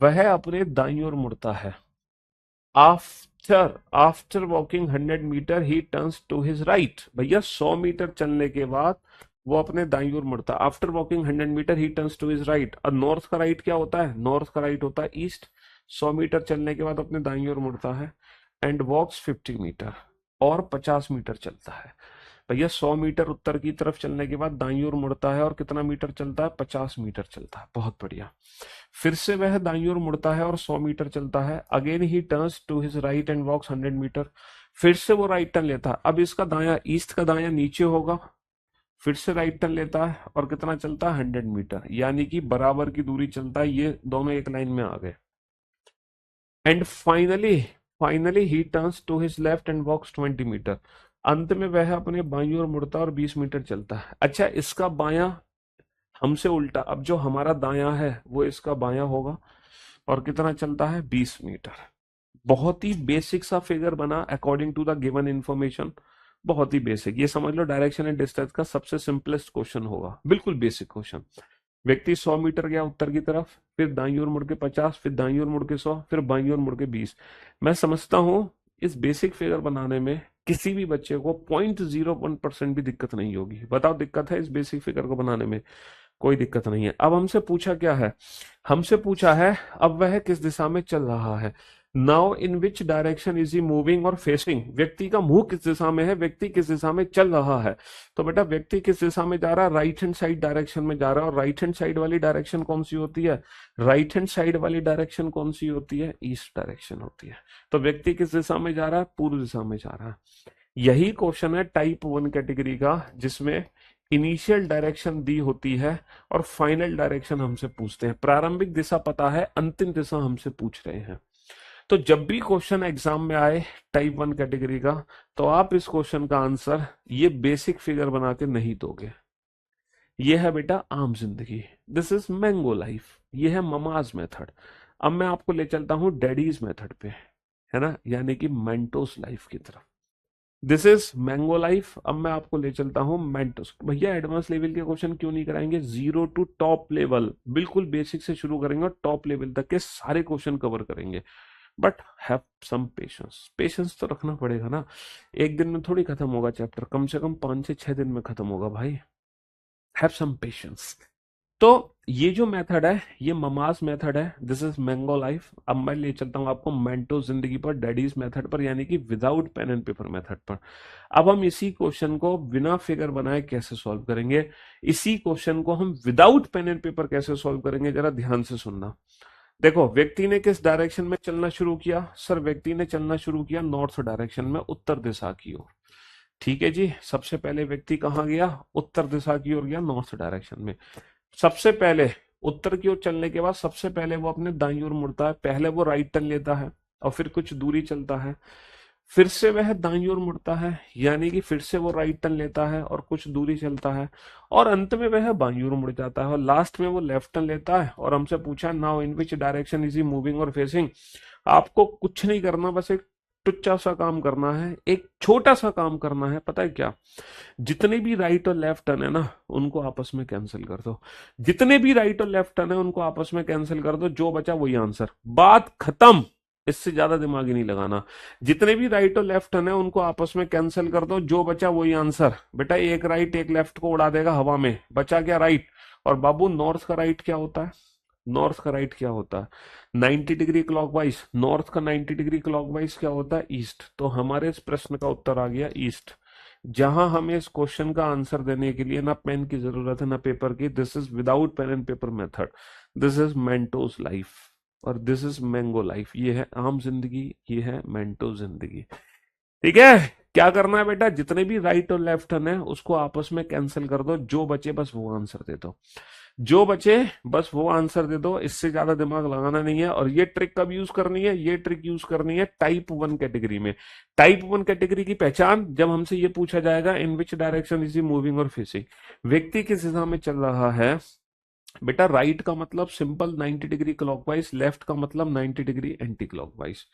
वह अपने दाईं ओर मुड़ता है। After walking 100 metre he turns to his right. भैया 100 मीटर चलने के बाद वो अपने दाईं ओर मुड़ता है। After walking 100 metre he turns to his right. और नॉर्थ का राइट क्या होता है? नॉर्थ का राइट होता है ईस्ट। 100 मीटर चलने के बाद अपने दाईं ओर मुड़ता है एंड वॉक्स 50 मीटर, और 50 मीटर चलता है। भैया 100 मीटर उत्तर की तरफ चलने के बाद दाईं ओर मुड़ता है और कितना मीटर चलता है? 50 मीटर चलता है। बहुत बढ़िया। फिर से वह दाईं ओर मुड़ता है और 100 मीटर चलता है। Again he turns to his right and walks 100 metre. फिर से वो राइट टर्न लेता है। अब इसका दायां, ईस्ट का दायां नीचे होगा। फिर से राइट टर्न लेता है और कितना चलता है? 100 मीटर, यानी कि बराबर की दूरी चलता है। ये दोनों एक लाइन में आ गए। And finally he turns to his left and walks 20 metre. अंत में वह अपने बाईं ओर मुड़ता है और 20 मीटर चलता है। अच्छा, इसका बायां हमसे उल्टा, अब जो हमारा दायां है वो इसका बायां होगा और कितना चलता है? 20 मीटर। बहुत ही बेसिक सा फिगर बना according to the given information. बहुत ही बेसिक, ये समझ लो डायरेक्शन एंड डिस्टेंस का सबसे सिंपलेस्ट क्वेश्चन होगा, बिल्कुल बेसिक क्वेश्चन। व्यक्ति 100 मीटर गया उत्तर की तरफ, फिर दाईं ओर मुड़ के 50, फिर दाईं ओर मुड़ के 100, फिर बाईं ओर मुड़ के 20। मैं समझता हूं इस बेसिक फिगर बनाने में किसी भी बच्चे को 0.01% भी दिक्कत नहीं होगी। बताओ, दिक्कत है इस बेसिक फिगर को बनाने में? कोई दिक्कत नहीं है। अब हमसे पूछा क्या है? हमसे पूछा है अब वह किस दिशा में चल रहा है। Now in which direction is he moving और फेसिंग। व्यक्ति का मुंह किस दिशा में है, व्यक्ति किस दिशा में चल रहा है। तो बेटा व्यक्ति किस दिशा में जा रहा है? राइट हैंड साइड डायरेक्शन में जा रहा है। और राइट हैंड साइड वाली डायरेक्शन कौन सी होती है? राइट हैंड साइड वाली डायरेक्शन कौन सी होती है? ईस्ट डायरेक्शन होती है। तो व्यक्ति किस दिशा में जा रहा है? पूर्व दिशा में जा रहा है। यही क्वेश्चन है टाइप वन कैटेगरी का, जिसमें इनिशियल डायरेक्शन दी होती है और फाइनल डायरेक्शन हमसे पूछते हैं। प्रारंभिक दिशा पता है, अंतिम दिशा हमसे पूछ रहे हैं। तो जब भी क्वेश्चन एग्जाम में आए टाइप वन कैटेगरी का, तो आप इस क्वेश्चन का आंसर ये बेसिक फिगर बना के नहीं दोगे। ये है बेटा आम जिंदगी, दिस इज मैंगो लाइफ, ये है ममाज मेथड। अब मैं आपको ले चलता हूं डैडीज मेथड पे, है ना, यानी कि मेंटोस लाइफ की तरफ। This is mango life. अब मैं आपको ले चलता हूं मेंटोस। भैया एडवांस लेवल के क्वेश्चन क्यों नहीं कराएंगे? 0 टू टॉप लेवल, बिल्कुल बेसिक से शुरू करेंगे और टॉप लेवल तक के सारे क्वेश्चन कवर करेंगे। But have some patience, patience तो रखना पड़ेगा ना। एक दिन में थोड़ी खत्म होगा चैप्टर, कम से कम 5 से 6 दिन में खत्म होगा भाई। Have some patience. तो ये जो मेथड है ये ममाज मेथड है, दिस इज मैंगो लाइफ। अब मैं ले चलता हूं आपको मेंटो जिंदगी पर, डैडीज मेथड पर, यानी कि without pen and paper method पर। अब हम इसी क्वेश्चन को बिना फिगर बनाए कैसे सॉल्व करेंगे, इसी क्वेश्चन को हम विदाउट पेन एंड पेपर कैसे सॉल्व करेंगे, जरा ध्यान से सुनना। देखो, व्यक्ति ने किस डायरेक्शन में चलना शुरू किया? सर व्यक्ति ने चलना शुरू किया नॉर्थ डायरेक्शन में, उत्तर दिशा की ओर। ठीक है जी, सबसे पहले व्यक्ति कहाँ गया? उत्तर दिशा की ओर गया, नॉर्थ डायरेक्शन में। सबसे पहले उत्तर की ओर चलने के बाद सबसे पहले वो अपने दाईं ओर मुड़ता है। पहले वो राइट टर्न लेता है और फिर कुछ दूरी चलता है। फिर से वह दाईं ओर मुड़ता है, यानी कि फिर से वो राइट टर्न लेता है और कुछ दूरी चलता है, और अंत में वह बाईं ओर मुड़ जाता है, और लास्ट में वो लेफ्ट टर्न लेता है। और हमसे पूछा now in which direction is he moving और फेसिंग। आपको कुछ नहीं करना, बस एक टुच्चा सा काम करना है, एक छोटा सा काम करना है। पता है क्या? जितने भी राइट और लेफ्ट टर्न है ना, उनको आपस में कैंसिल कर दो। जितने भी राइट और लेफ्ट टर्न है उनको आपस में कैंसिल कर दो, जो बचा वही आंसर, बात खत्म। इससे ज्यादा दिमाग ही नहीं लगाना। जितने भी राइट और लेफ्ट टर्न है उनको आपस में कैंसिल कर दो, जो बचा वही आंसर। बेटा एक राइट एक लेफ्ट को उड़ा देगा हवा में, बचा क्या? राइट। और बाबू नॉर्थ का राइट क्या होता है? नॉर्थ का राइट क्या होता है? 90 डिग्री क्लॉकवाइज। नॉर्थ का 90 डिग्री क्लॉकवाइज क्या होता है? ईस्ट। तो हमारे इस प्रश्न का उत्तर आ गया ईस्ट। जहां हमें इस क्वेश्चन का आंसर देने के लिए ना पेन की जरूरत है ना पेपर की। This is without pen and paper method. This is Mentos life और दिस इज मैंगो लाइफ। ये है आम जिंदगी, ये है मेंटो जिंदगी। ठीक है? क्या करना है बेटा? जितने भी राइट और लेफ्ट टर्न है उसको आपस में कैंसिल कर दो, जो बचे बस वो आंसर दे दो। जो बचे बस वो आंसर दे दो, इससे ज्यादा दिमाग लगाना नहीं है। और ये ट्रिक कब यूज करनी है? ये ट्रिक यूज करनी है टाइप 1 कैटेगरी में। टाइप 1 कैटेगरी की पहचान, जब हमसे ये पूछा जाएगा in which direction is he moving और फेसिंग, व्यक्ति किस दिशा में चल रहा है। बेटा राइट का मतलब सिंपल 90 डिग्री क्लॉकवाइज, लेफ्ट का मतलब 90 degree anti clockwise.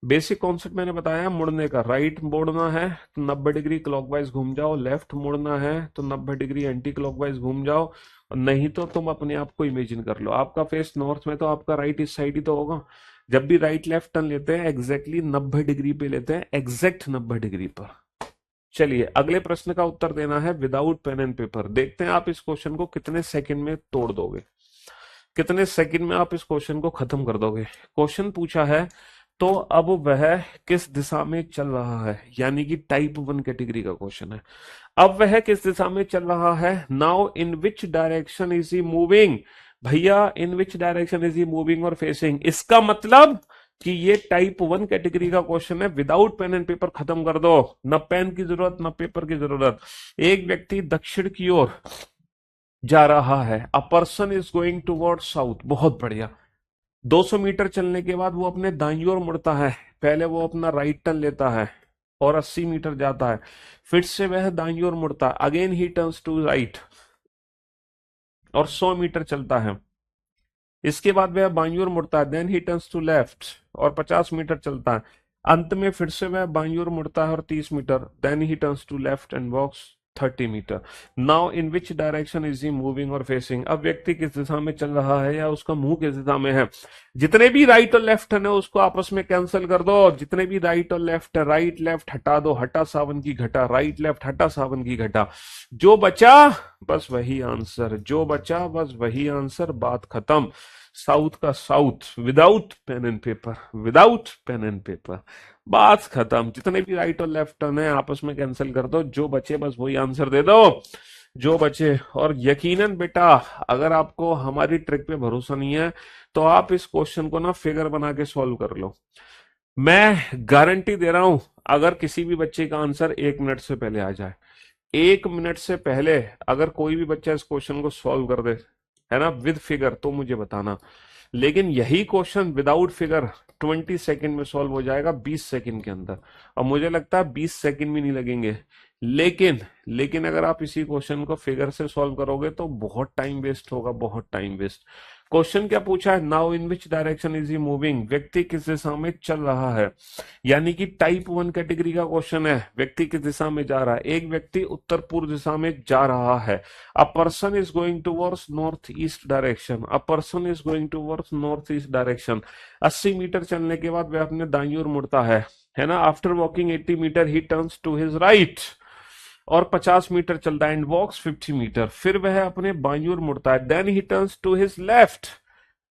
Basic concept मैंने बताया मुड़ने का। राइट मोड़ना है तो 90 डिग्री क्लॉकवाइज घूम जाओ, लेफ्ट मोड़ना है तो 90 डिग्री एंटी क्लॉकवाइज घूम जाओ। और नहीं तो तुम अपने आप को इमेजिन कर लो, आपका फेस नॉर्थ में तो आपका राइट इस साइड ही तो होगा। जब भी राइट लेफ्ट टर्न लेते हैं एग्जैक्टली 90 डिग्री पे लेते हैं, एग्जैक्ट 90 डिग्री पर। चलिए अगले प्रश्न का उत्तर देना है विदाउट पेन एंड पेपर। देखते हैं आप इस क्वेश्चन को कितने सेकंड में तोड़ दोगे, कितने सेकंड में आप इस क्वेश्चन को खत्म कर दोगे। क्वेश्चन पूछा है तो अब वह किस दिशा में चल रहा है, यानी कि टाइप 1 कैटेगरी का क्वेश्चन है। अब वह किस दिशा में चल रहा है। Now in which direction is he moving. भैया in which direction is he moving और फेसिंग, इसका मतलब कि ये टाइप 1 कैटेगरी का क्वेश्चन है। विदाउट पेन एंड पेपर खत्म कर दो, न पेन की जरूरत न पेपर की जरूरत। एक व्यक्ति दक्षिण की ओर जा रहा है, a person is going toward south. बहुत बढ़िया। 200 मीटर चलने के बाद वो अपने दाईं ओर मुड़ता है, पहले वो अपना राइट टर्न लेता है और 80 मीटर जाता है, फिर से वह दाईं ओर मुड़ता है, again he turns to right और 100 मीटर चलता है। इसके बाद वह बाईं ओर मुड़ता है, then he turns to left और 50 मीटर चलता है। अंत में फिर से वह बाईं ओर मुड़ता है और 30 metre, then he turns to left and walks 30 metre. Now in which direction is he moving और फेसिंग। अब व्यक्ति किस दिशा में चल रहा है या उसका मुंह किस दिशा में है। जितने भी राइट और लेफ्ट है उसको आपस में कैंसिल कर दो। जितने भी राइट और लेफ्ट है, राइट लेफ्ट हटा दो, हटा सावन की घटा, राइट लेफ्ट हटा सावन की घटा, जो बचा बस वही आंसर, जो बचा बस वही आंसर, बात खत्म। साउथ का south, without pen and paper, without pen and paper, बात खत्म। जितने भी राइट और लेफ्ट टर्न है आपस में कैंसिल कर दो, जो बचे बस वही आंसर दे दो, जो बचे। और यकीनन बेटा अगर आपको हमारी ट्रिक पे भरोसा नहीं है तो आप इस क्वेश्चन को ना फिगर बना के सॉल्व कर लो। मैं गारंटी दे रहा हूं, अगर किसी भी बच्चे का आंसर 1 मिनट से पहले आ जाए, 1 मिनट से पहले अगर कोई भी बच्चा इस क्वेश्चन को सॉल्व कर दे, है ना, विद फिगर, तो मुझे बताना। लेकिन यही क्वेश्चन विदाउट फिगर 20 सेकंड में सॉल्व हो जाएगा, 20 सेकंड के अंदर। और मुझे लगता है 20 सेकंड भी नहीं लगेंगे। लेकिन अगर आप इसी क्वेश्चन को फिगर से सॉल्व करोगे तो बहुत टाइम वेस्ट होगा, बहुत टाइम वेस्ट। क्वेश्चन क्या पूछा है? Now in which direction is he moving. व्यक्ति किस दिशा में चल रहा है, यानी कि टाइप 1 कैटेगरी का क्वेश्चन है। व्यक्ति किस दिशा में जा रहा है? एक व्यक्ति उत्तर पूर्व दिशा में जा रहा है। A person is going towards north east direction, a person is going towards north east direction. 80 metre चलने के बाद वह अपने दाईं ओर मुड़ता है ना। After walking 80 metre he turns to his right और 50 मीटर चलता है, एंड वॉक्स 50 मीटर। फिर वह अपने बाईं ओर मुड़ता है, then he turns to his left,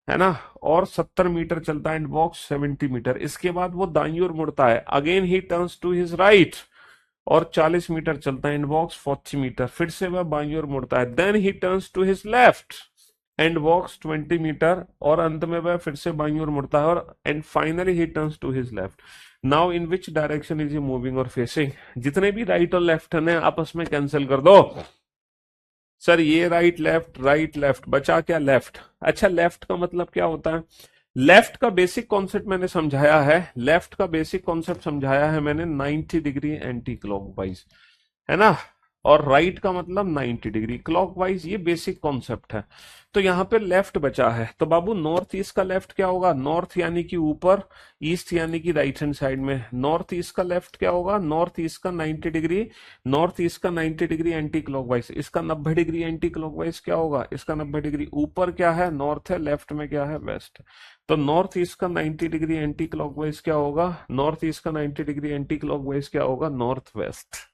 है ना, और 70 मीटर चलता है, एंड वॉक्स 70 मीटर। इसके बाद वो दाईं ओर मुड़ता है, again he turns to his right और 40 मीटर चलता है, एंड वॉक्स 40 मीटर। फिर से वह बाईं ओर मुड़ता है, then he turns to his left and walks 20 metre, और अंत में वह फिर से बाईं ओर मुड़ता है और and finally he turns to his left. Now in which direction is he moving और फेसिंग। जितने भी राइट और लेफ्ट है आपस में कैंसिल कर दो। सर ये राइट लेफ्ट बचा क्या? लेफ्ट। अच्छा लेफ्ट का मतलब क्या होता है? लेफ्ट का बेसिक कॉन्सेप्ट मैंने समझाया है, लेफ्ट का बेसिक कॉन्सेप्ट समझाया है मैंने 90 डिग्री एंटी क्लॉकवाइज, है ना। और राइट का मतलब 90 डिग्री क्लॉकवाइज, ये बेसिक कॉन्सेप्ट है। तो यहाँ पे लेफ्ट बचा है, तो बाबू नॉर्थ ईस्ट का लेफ्ट क्या होगा? नॉर्थ यानी कि ऊपर, ईस्ट यानी कि राइट हैंड साइड में। नॉर्थ ईस्ट का लेफ्ट क्या होगा? नॉर्थ ईस्ट का 90 डिग्री, नॉर्थ ईस्ट का 90 डिग्री एंटी क्लॉकवाइज। इसका 90 डिग्री एंटी क्लॉकवाइज क्या होगा? इसका 90 डिग्री, ऊपर क्या है? नॉर्थ है, लेफ्ट में क्या है? वेस्ट। तो नॉर्थ ईस्ट का 90 डिग्री एंटी क्लॉकवाइज क्या होगा? नॉर्थ ईस्ट का 90 डिग्री एंटी क्लॉकवाइज क्या होगा? North west.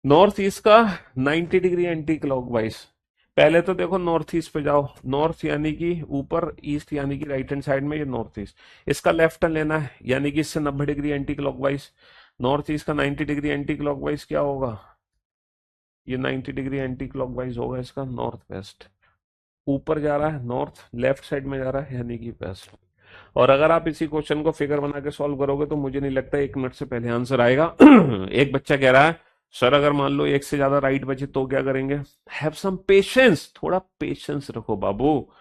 नॉर्थ ईस्ट का 90 डिग्री एंटी क्लॉकवाइज, पहले तो देखो नॉर्थ ईस्ट पे जाओ, नॉर्थ यानी कि ऊपर, ईस्ट यानी कि राइट हैंड साइड में, ये नॉर्थ ईस्ट। इसका लेफ्ट लेना है, यानी कि इससे 90 degree anti clockwise. North east का 90 डिग्री एंटी क्लॉकवाइज क्या होगा? ये 90 डिग्री एंटी क्लॉकवाइज होगा इसका नॉर्थ वेस्ट। ऊपर जा रहा है नॉर्थ, लेफ्ट साइड में जा रहा है यानी कि वेस्ट। और अगर आप इसी क्वेश्चन को फिगर बना के सॉल्व करोगे तो मुझे नहीं लगता 1 मिनट से पहले आंसर आएगा। एक बच्चा कह रहा है सर अगर मान लो एक से ज्यादा राइट बचे तो क्या करेंगे? हैव सम पेशेंस, थोड़ा पेशेंस रखो बाबू।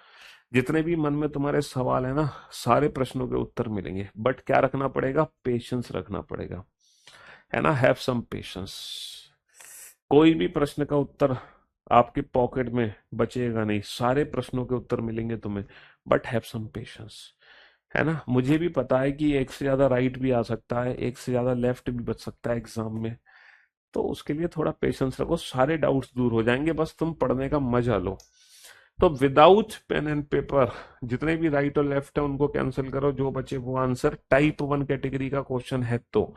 जितने भी मन में तुम्हारे सवाल है ना, सारे प्रश्नों के उत्तर मिलेंगे, बट क्या रखना पड़ेगा? पेशेंस रखना पड़ेगा, है ना। Have some patience. कोई भी प्रश्न का उत्तर आपके पॉकेट में बचेगा नहीं, सारे प्रश्नों के उत्तर मिलेंगे तुम्हें, बट हैव सम पेशेंस, है ना। मुझे भी पता है कि एक से ज्यादा राइट भी आ सकता है, एक से ज्यादा लेफ्ट भी बच सकता है एग्जाम में, तो उसके लिए थोड़ा पेशेंस रखो, सारे डाउट्स दूर हो जाएंगे, बस तुम पढ़ने का मजा लो। तो विदाउट पेन एंड पेपर जितने भी राइट और लेफ्ट है उनको कैंसिल करो, जो बचे वो आंसर। टाइप 1 कैटेगरी का क्वेश्चन है, तो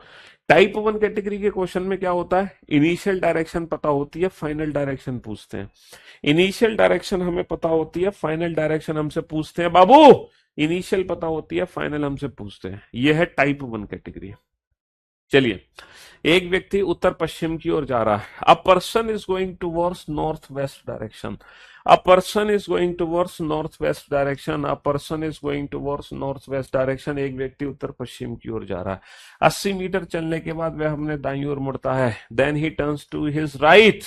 टाइप 1 कैटेगरी के क्वेश्चन में क्या होता है? इनिशियल डायरेक्शन पता होती है, फाइनल डायरेक्शन पूछते हैं। इनिशियल डायरेक्शन हमें पता होती है, फाइनल डायरेक्शन हमसे पूछते हैं बाबू। इनिशियल पता होती है, फाइनल हमसे पूछते हैं। यह है टाइप 1 कैटेगरी। चलिए, एक व्यक्ति उत्तर पश्चिम की ओर जा रहा है। A person is going towards north west direction. A person is going towards north west direction. A person is going towards north west direction. एक व्यक्ति उत्तर पश्चिम की ओर जा रहा है। 80 मीटर चलने के बाद वह अपने दाईं ओर मुड़ता है। Then he turns to his right,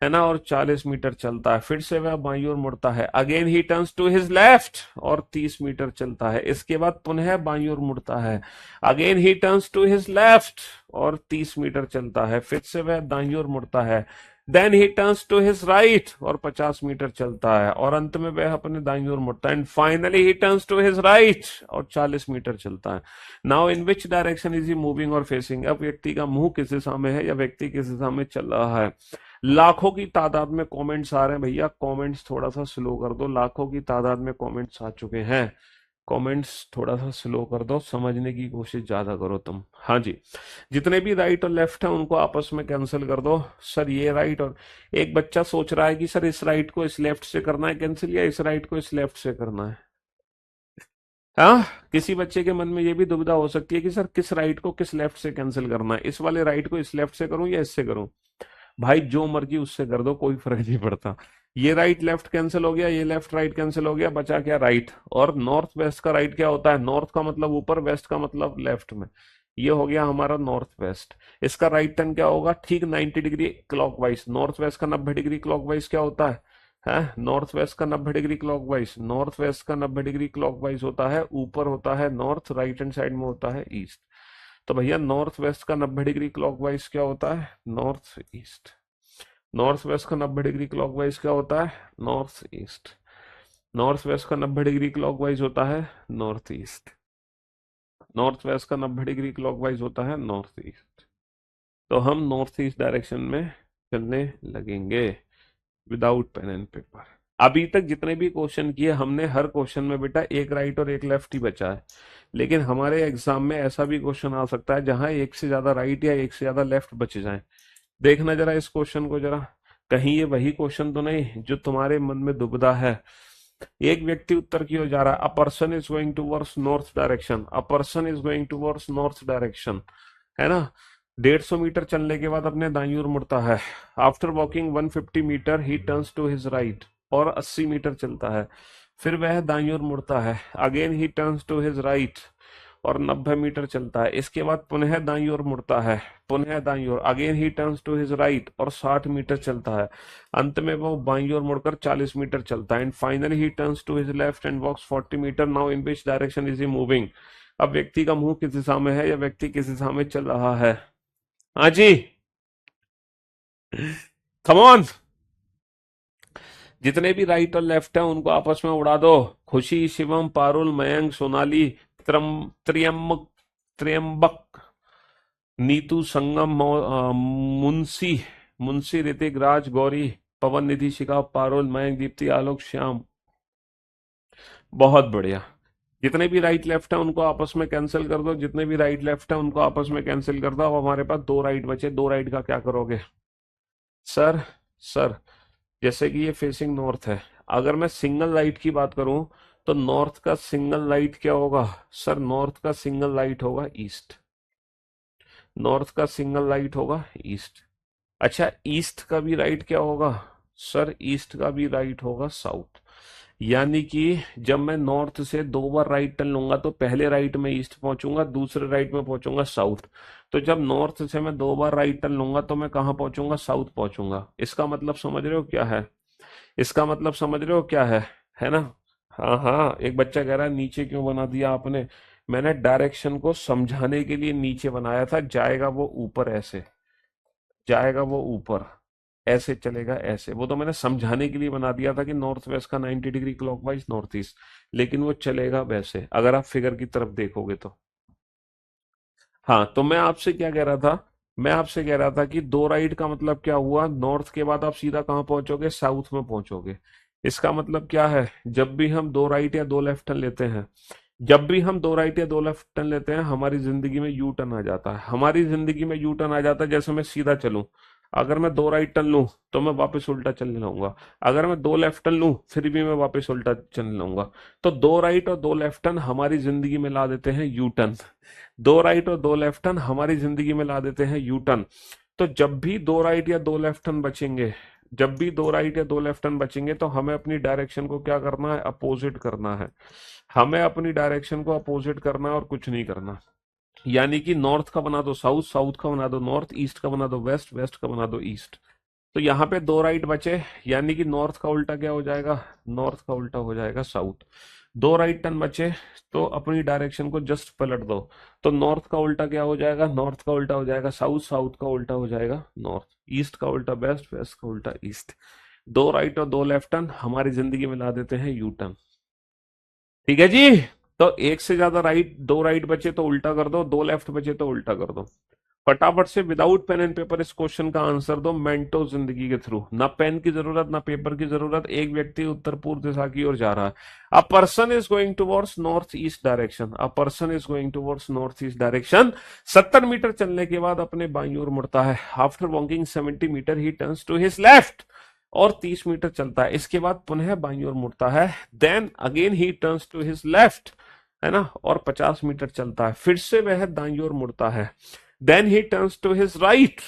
है ना, और 40 मीटर चलता है। फिर से वह बाईं ओर मुड़ता है। Again he turns to his left और 30 मीटर चलता है। इसके बाद पुनः बाईं ओर मुड़ता है। Again he turns to his left और 30 मीटर चलता है। फिर से वह दाईं ओर मुड़ता है। Then he turns to his right और 50 मीटर चलता है। और अंत में वह अपने दाईं ओर मुड़ता है। And finally he turns to his right और 40 मीटर चलता है। Now in which direction is he moving और फेसिंग? अब व्यक्ति का मुंह किस दिशा में है या व्यक्ति किस दिशा में चल रहा है? लाखों की तादाद में कमेंट्स आ रहे हैं भैया, कमेंट्स थोड़ा सा स्लो कर दो। लाखों की तादाद में कमेंट्स आ चुके हैं, कमेंट्स थोड़ा सा स्लो कर दो, समझने की कोशिश ज्यादा करो तुम। हाँ जी, जितने भी राइट और लेफ्ट हैं उनको आपस में कैंसिल कर दो। सर ये राइट, और एक बच्चा सोच रहा है कि सर इस राइट को इस लेफ्ट से करना है कैंसिल, या इस राइट को इस लेफ्ट से करना है। हाँ, किसी बच्चे के मन में ये भी दुविधा हो सकती है कि सर किस राइट को किस लेफ्ट से कैंसिल करना है, इस वाले राइट को इस लेफ्ट से करूं या इससे करूं। भाई जो मर्जी उससे कर दो, कोई फर्क नहीं पड़ता। ये राइट लेफ्ट कैंसिल हो गया, ये लेफ्ट राइट कैंसिल हो गया, बचा क्या? राइट। और नॉर्थ वेस्ट का राइट क्या होता है? नॉर्थ का मतलब ऊपर, वेस्ट का मतलब लेफ्ट में। ये हो गया हमारा नॉर्थ वेस्ट। इसका राइट टर्न क्या होगा? ठीक 90 डिग्री क्लॉकवाइज। नॉर्थ वेस्ट का 90 डिग्री क्लॉकवाइज क्या होता है? नॉर्थ वेस्ट का 90 डिग्री क्लॉकवाइज, नॉर्थ वेस्ट का 90 डिग्री क्लॉकवाइज होता है, ऊपर होता है नॉर्थ, राइट हैंड साइड में होता है ईस्ट। तो भैया नॉर्थ वेस्ट का 90 डिग्री क्लॉकवाइज क्या होता है? North east. नॉर्थ वेस्ट का 90 डिग्री क्लॉकवाइज क्या होता है? North east. नॉर्थ वेस्ट का 90 डिग्री क्लॉकवाइज होता है नॉर्थ ईस्ट। नॉर्थ वेस्ट का 90 डिग्री क्लॉकवाइज होता है नॉर्थ ईस्ट। तो हम नॉर्थ ईस्ट डायरेक्शन में चलने लगेंगे विदाउट पेन एंड पेपर। अभी तक जितने भी क्वेश्चन किए हमने, हर क्वेश्चन में बेटा एक राइट और एक लेफ्ट ही बचा है। लेकिन हमारे एग्जाम में ऐसा भी क्वेश्चन आ सकता है जहां एक से ज्यादा राइट या एक से ज्यादा लेफ्ट बच जाए। देखना जरा इस क्वेश्चन को जरा, कहीं ये वही क्वेश्चन तो नहीं जो तुम्हारे मन में दुविधा है। एक व्यक्ति उत्तर की ओर जा रहा है। A person is going towards north direction. A person is going towards north direction, है ना। 150 मीटर चलने के बाद अपने दाईं ओर मुड़ता है। After walking 150 metre he turns to his right और 80 मीटर चलता है। फिर वह दाईं ओर मुड़ता है। Again he turns to his right और 90 मीटर चलता है। इसके बाद पुनः दाईं ओर मुड़ता है, पुनः दाईं ओर, again he turns to his right और 60 मीटर चलता है। अंत में वो बाईं ओर मुड़कर 40 मीटर चलता है। And finally he turns to his left and walks 40 metre. Now in which direction is he moving? अब व्यक्ति का मुंह किस दिशा में है या व्यक्ति किस दिशा में चल रहा है? हाँ जी, कम ऑन। जितने भी राइट और लेफ्ट है उनको आपस में उड़ा दो। खुशी, शिवम, पारुल, मयंक, सोनाली, त्रियम्बक, त्र्यंबक, नीतू, संगम, मुंशी, मुंशी, ऋतिक, राज, गौरी, पवन, निधि, शिखा, पारुल, मयंक, दीप्ति, आलोक, श्याम। बहुत बढ़िया। जितने भी राइट लेफ्ट है उनको आपस में कैंसिल कर दो, जितने भी राइट लेफ्ट है उनको आपस में कैंसिल कर दो। अब हमारे पास दो राइट बचे, दो राइट का क्या करोगे? सर, सर, जैसे कि ये फेसिंग नॉर्थ है, अगर मैं सिंगल लाइट की बात करूं तो नॉर्थ का सिंगल लाइट क्या होगा? सर, नॉर्थ का सिंगल लाइट होगा ईस्ट। नॉर्थ का सिंगल लाइट होगा ईस्ट। अच्छा, ईस्ट का भी राइट क्या होगा? सर, ईस्ट का भी राइट होगा साउथ। यानी कि जब मैं नॉर्थ से दो बार राइट टर्न लूंगा तो पहले राइट में ईस्ट पहुंचूंगा, दूसरे राइट में पहुंचूंगा साउथ। तो जब नॉर्थ से मैं दो बार राइट टर्न लूंगा तो मैं कहाँ पहुंचूंगा? साउथ पहुंचूंगा। इसका मतलब समझ रहे हो क्या है? इसका मतलब समझ रहे हो क्या है ना? हाँ हाँ, एक बच्चा कह रहा है नीचे क्यों बना दिया आपने? मैंने डायरेक्शन को समझाने के लिए नीचे बनाया था। जाएगा वो ऊपर ऐसे, जाएगा वो ऊपर ऐसे, चलेगा ऐसे। वो तो मैंने समझाने के लिए बना दिया था कि नॉर्थ वेस्ट का 90 डिग्री क्लॉकवाइज नॉर्थ ईस्ट, लेकिन वो चलेगा वैसे अगर आप फिगर की तरफ देखोगे तो। हाँ, तो मैं आपसे क्या कह रहा था? मैं आपसे कह रहा था कि दो राइट का मतलब क्या हुआ? नॉर्थ के बाद आप सीधा कहाँ पहुंचोगे? साउथ में पहुंचोगे। इसका मतलब क्या है? जब भी हम दो राइट या दो लेफ्ट टर्न लेते हैं, जब भी हम दो राइट या दो लेफ्ट टर्न लेते हैं, हमारी जिंदगी में यू टर्न आ जाता है। हमारी जिंदगी में यू टर्न आ जाता है। जैसे मैं सीधा चलूं, अगर मैं दो राइट टर्न लूं तो मैं वापस उल्टा चलने लगूंगा। अगर मैं दो लेफ्ट टर्न लूं फिर भी मैं वापस उल्टा चलने लगूंगा। तो दो राइट और दो लेफ्ट टर्न हमारी जिंदगी में ला देते हैं यू टर्न। दो राइट और दो लेफ्ट टर्न हमारी जिंदगी में ला देते हैं यू टर्न। तो जब भी दो राइट या दो लेफ्ट टर्न बचेंगे, जब भी दो राइट या दो लेफ्ट टर्न बचेंगे तो हमें अपनी डायरेक्शन को क्या करना है? अपोजिट करना है। हमें अपनी डायरेक्शन को अपोजिट करना है और कुछ नहीं करना। यानी कि नॉर्थ का बना दो साउथ, साउथ का बना दो नॉर्थ, ईस्ट का बना दो वेस्ट, वेस्ट का बना दो ईस्ट। तो यहाँ पे दो राइट बचे, यानी कि नॉर्थ का उल्टा क्या हो जाएगा? नॉर्थ का उल्टा हो जाएगा साउथ। दो राइट टर्न बचे तो अपनी डायरेक्शन को जस्ट पलट दो। तो नॉर्थ का उल्टा क्या हो जाएगा? नॉर्थ का उल्टा हो जाएगा साउथ, साउथ का उल्टा हो जाएगा नॉर्थ, ईस्ट का उल्टा वेस्ट, वेस्ट का उल्टा ईस्ट। दो राइट और दो लेफ्ट टर्न हमारी जिंदगी में ला देते हैं यू टर्न। ठीक है जी। तो एक से ज्यादा राइट, दो राइट बचे तो उल्टा कर दो, दो लेफ्ट बचे तो उल्टा कर दो। फटाफट से विदाउट पेन एंड पेपर इस क्वेश्चन का आंसर दो मेंटो जिंदगी के थ्रू। ना पेन की जरूरत ना पेपर की जरूरत। एक व्यक्ति उत्तर पूर्व दिशा की ओर जा रहा है। A person is going towards north east direction. A person is going towards north east direction. 70 metre चलने के बाद अपने बाईं ओर मुड़ता है। After walking 70 metre he turns to his left और 30 मीटर चलता है। इसके बाद पुनः बाईं ओर मुड़ता है। Then again he turns to his left, है ना, और 50 मीटर चलता है। फिर से वह दाईं ओर मुड़ता है। Then he turns to his right,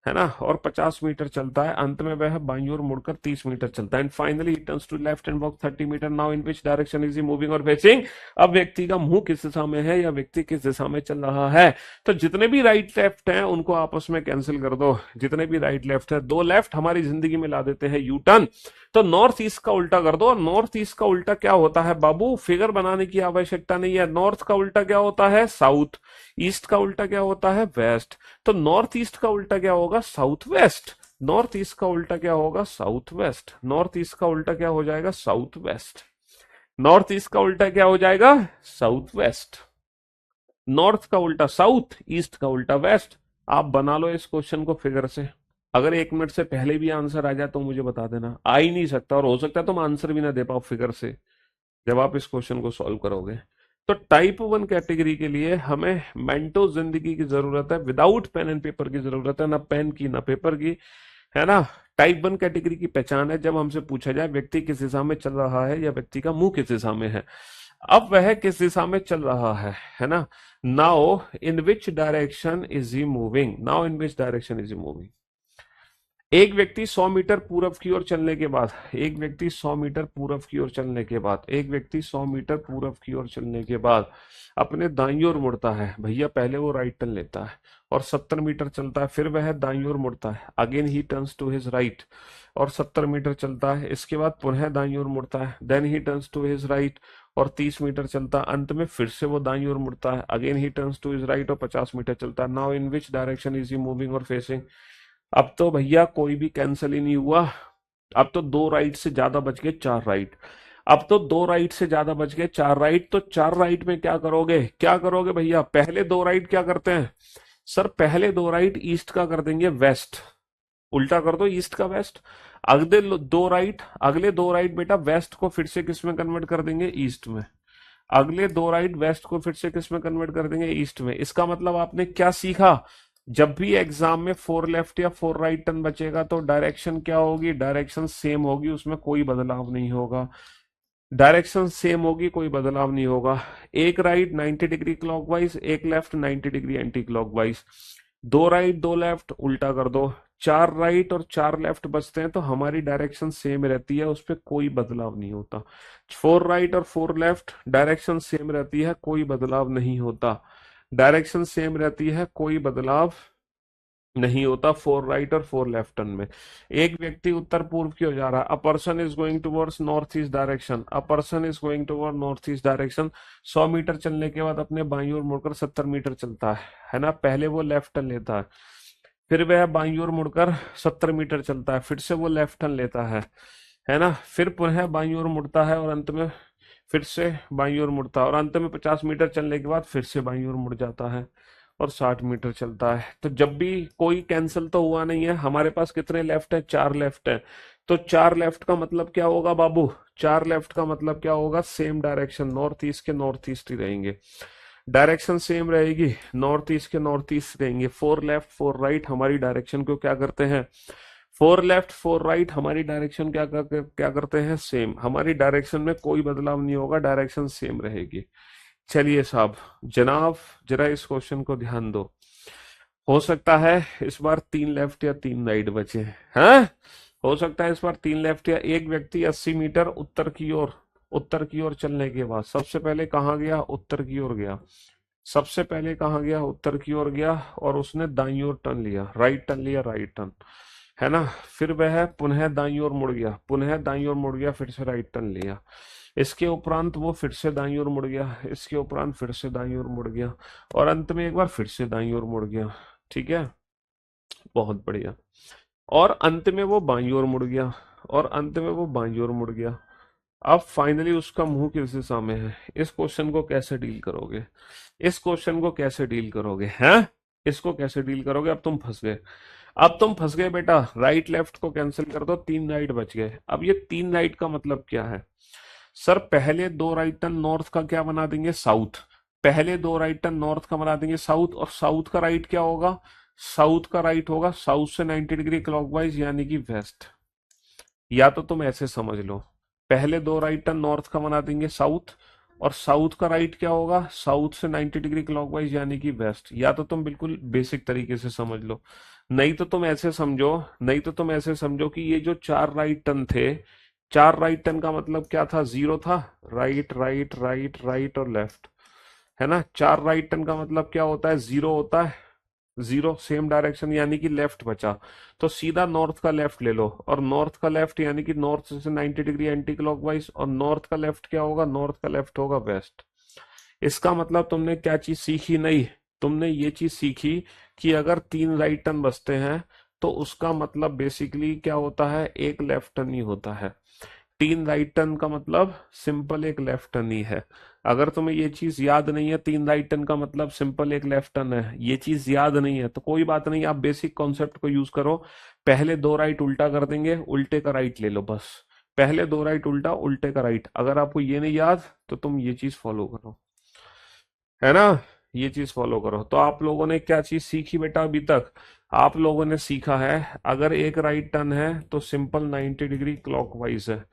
है ना, और 50 मीटर चलता है। अंत में वह बाईं ओर मुड़कर 30 मीटर चलता है। And finally he turns to left and walk 30 metre. Now in which direction is he moving और फेसिंग? अब व्यक्ति का मुंह किस दिशा में है या व्यक्ति किस दिशा में चल रहा है? तो जितने भी राइट लेफ्ट हैं उनको आपस में कैंसिल कर दो। जितने भी राइट लेफ्ट है, दो लेफ्ट हमारी जिंदगी में ला देते हैं यू टर्न। तो नॉर्थ ईस्ट का उल्टा कर दो। नॉर्थ ईस्ट का उल्टा क्या होता है बाबू? फिगर बनाने की आवश्यकता नहीं है। नॉर्थ का उल्टा क्या होता है? साउथ। ईस्ट का उल्टा क्या होता है? वेस्ट। तो नॉर्थ ईस्ट का उल्टा क्या होगा? South west. नॉर्थ ईस्ट का उल्टा क्या होगा? South west. नॉर्थ ईस्ट का उल्टा क्या हो जाएगा? South west. नॉर्थ ईस्ट का उल्टा क्या हो जाएगा? South west. नॉर्थ का उल्टा साउथ, ईस्ट का उल्टा वेस्ट। आप बना लो इस क्वेश्चन को फिगर से। अगर 1 मिनट से पहले भी आंसर आ जाए तो मुझे बता देना। आ ही नहीं सकता, और हो सकता है तुम आंसर भी ना दे पाओ फिगर से जब आप इस क्वेश्चन को सॉल्व करोगे। तो टाइप 1 कैटेगरी के लिए हमें मेंटो जिंदगी की जरूरत है, विदाउट पेन एंड पेपर की जरूरत है, ना पेन की ना पेपर की, है ना। टाइप 1 कैटेगरी की पहचान है जब हमसे पूछा जाए व्यक्ति किस दिशा में चल रहा है या व्यक्ति का मुंह किस दिशा में है। अब वह किस दिशा में चल रहा है ना। Now in which direction is he moving? Now in which direction is he moving? एक व्यक्ति 100 मीटर पूरब की ओर चलने के बाद, एक व्यक्ति 100 मीटर पूरब की ओर चलने के बाद, एक व्यक्ति 100 मीटर पूरब की ओर चलने के बाद अपने दाईं ओर मुड़ता है। भैया पहले वो राइट टर्न लेता है और 70 मीटर चलता है, फिर वह दाईं ओर मुड़ता है, again he turns to his right और 70 मीटर चलता है, इसके बाद पुनः दाईं ओर मुड़ता है, then he turns to his right और 30 मीटर चलता है, अंत में फिर से वो दाईं ओर मुड़ता है, again he turns to his right और 50 मीटर चलता है। Now in which direction is he moving और फेसिंग? अब तो भैया कोई भी कैंसिल ही नहीं हुआ। अब तो दो राइट से ज्यादा बच गए, चार राइट। अब तो दो राइट से ज्यादा बच गए, चार राइट। तो चार राइट में क्या करोगे, क्या करोगे भैया? पहले दो राइट क्या करते हैं सर? पहले दो राइट ईस्ट का कर देंगे वेस्ट, उल्टा कर दो ईस्ट का वेस्ट। अगले दो राइट बेटा वेस्ट को फिर से किस में कन्वर्ट कर देंगे? ईस्ट में। अगले दो राइट वेस्ट को फिर से किस में कन्वर्ट कर देंगे? ईस्ट में। इसका मतलब आपने क्या सीखा? जब भी एग्जाम में फोर लेफ्ट या फोर राइट टर्न बचेगा तो डायरेक्शन क्या होगी? डायरेक्शन सेम होगी, उसमें कोई बदलाव नहीं होगा। डायरेक्शन सेम होगी, कोई बदलाव नहीं होगा। एक राइट 90 डिग्री क्लॉकवाइज, एक लेफ्ट 90 डिग्री एंटी क्लॉकवाइज। दो राइट दो लेफ्ट उल्टा कर दो। चार राइट और चार लेफ्ट बचते हैं तो हमारी डायरेक्शन सेम रहती है, उस पर कोई बदलाव नहीं होता। फोर राइट और फोर लेफ्ट डायरेक्शन सेम रहती है, कोई बदलाव नहीं होता। डायरेक्शन सेम रहती है, कोई बदलाव नहीं होता फोर राइट और फोर लेफ्ट टर्न में। एक व्यक्ति उत्तर पूर्व की ओर जा रहा है। A person is going towards north east direction. A person is going toward north east direction. 100 metre चलने के बाद अपने बाईं ओर मुड़कर 70 मीटर चलता है ना? पहले वो लेफ्ट टर्न लेता है, फिर वह बाईं ओर मुड़कर 70 मीटर चलता है, फिर से वो लेफ्ट टर्न लेता है ना? फिर पुनः बाईं ओर मुड़ता है और अंत में फिर से बाईं ओर मुड़ता है और अंत में 50 मीटर चलने के बाद फिर से बाईं ओर मुड़ जाता है और 60 मीटर चलता है। तो जब भी कोई कैंसिल तो हुआ नहीं है। हमारे पास कितने लेफ्ट है? चार लेफ्ट है। तो चार लेफ्ट का मतलब क्या होगा बाबू? चार लेफ्ट का मतलब क्या होगा? सेम डायरेक्शन, नॉर्थ ईस्ट के नॉर्थ ईस्ट ही रहेंगे। डायरेक्शन सेम रहेगी, नॉर्थ ईस्ट के नॉर्थ ईस्ट रहेंगे। फोर लेफ्ट फोर राइट हमारी डायरेक्शन को क्या करते हैं? फोर लेफ्ट फोर राइट हमारी डायरेक्शन क्या करते हैं? सेम। हमारी डायरेक्शन में कोई बदलाव नहीं होगा, डायरेक्शन सेम रहेगी। चलिए साहब, जनाब जरा इस क्वेश्चन को ध्यान दो। हो सकता है इस बार तीन लेफ्ट या तीन राइट बचे हैं। हो सकता है इस बार तीन लेफ्ट या एक व्यक्ति 80 मीटर उत्तर की ओर चलने के बाद सबसे पहले कहाँ गया? उत्तर की ओर गया। सबसे पहले कहाँ गया? उत्तर की ओर गया और उसने दाईं ओर टर्न लिया, राइट टर्न लिया, राइट टर्न, है ना? फिर वह पुनः दाईं ओर मुड़ गया, पुनः दाईं ओर मुड़ गया, फिर से राइट टर्न लिया। इसके उपरांत वो फिर से दाईं ओर मुड़ गया, इसके उपरांत फिर से दाईं ओर मुड़ गया और अंत में एक बार फिर से दाईं ओर मुड़ गया। ठीक है, बहुत बढ़िया। और अंत में वो बाईं ओर मुड़ गया और अंत में वो बाईं ओर मुड़ गया। अब फाइनली उसका मुंह किस दिशा में है? इस क्वेश्चन को कैसे डील करोगे? इस क्वेश्चन को कैसे डील करोगे? हैं? इसको कैसे डील करोगे? अब तुम फंस गए, अब तुम फंस गए बेटा। राइट लेफ्ट को कैंसिल कर दो, तीन राइट बच गए। अब ये तीन राइट का मतलब क्या है सर? पहले दो राइट टर्न नॉर्थ का क्या बना देंगे? साउथ। पहले दो राइट टर्न नॉर्थ का बना देंगे साउथ, और साउथ का राइट क्या होगा? साउथ का राइट होगा साउथ से 90 डिग्री क्लॉकवाइज यानी कि वेस्ट। या तो तुम ऐसे समझ लो, पहले दो राइट टर्न नॉर्थ का बना देंगे साउथ, और साउथ का राइट क्या होगा? साउथ से 90 डिग्री क्लॉकवाइज यानी कि वेस्ट। या तो तुम बिल्कुल बेसिक तरीके से समझ लो, नहीं तो तुम ऐसे समझो कि ये जो चार राइट टर्न थे, चार राइट टर्न का मतलब क्या था? जीरो था, राइट राइट राइट राइट और लेफ्ट, है ना? चार राइट टर्न का मतलब क्या होता है? जीरो होता है, जीरो सेम डायरेक्शन यानी कि लेफ्ट बचा। तो सीधा नॉर्थ का लेफ्ट ले लो, और नॉर्थ का लेफ्ट यानी कि नॉर्थ से 90 डिग्री एंटी क्लॉकवाइज, और नॉर्थ का लेफ्ट क्या होगा? नॉर्थ का लेफ्ट होगा वेस्ट। इसका मतलब तुमने क्या चीज सीखी? नहीं, तुमने ये चीज सीखी कि अगर तीन राइट टर्न बचते हैं तो उसका मतलब बेसिकली क्या होता है? एक लेफ्ट टर्न ही होता है। तीन राइट टर्न का मतलब सिंपल एक लेफ्ट टर्न ही है। अगर तुम्हें ये चीज याद नहीं है, तीन राइट टर्न का मतलब सिंपल एक लेफ्ट टर्न है, ये चीज याद नहीं है तो कोई बात नहीं, आप बेसिक कॉन्सेप्ट को यूज करो। पहले दो राइट उल्टा कर देंगे, उल्टे का राइट ले लो बस। पहले दो राइट उल्टा, उल्टे का राइट। अगर आपको ये नहीं याद तो तुम ये चीज फॉलो करो, है ना? ये चीज फॉलो करो। तो आप लोगों ने क्या चीज सीखी बेटा अभी तक? आप लोगों ने सीखा है अगर एक राइट टर्न है तो सिंपल 90 डिग्री क्लॉकवाइज है,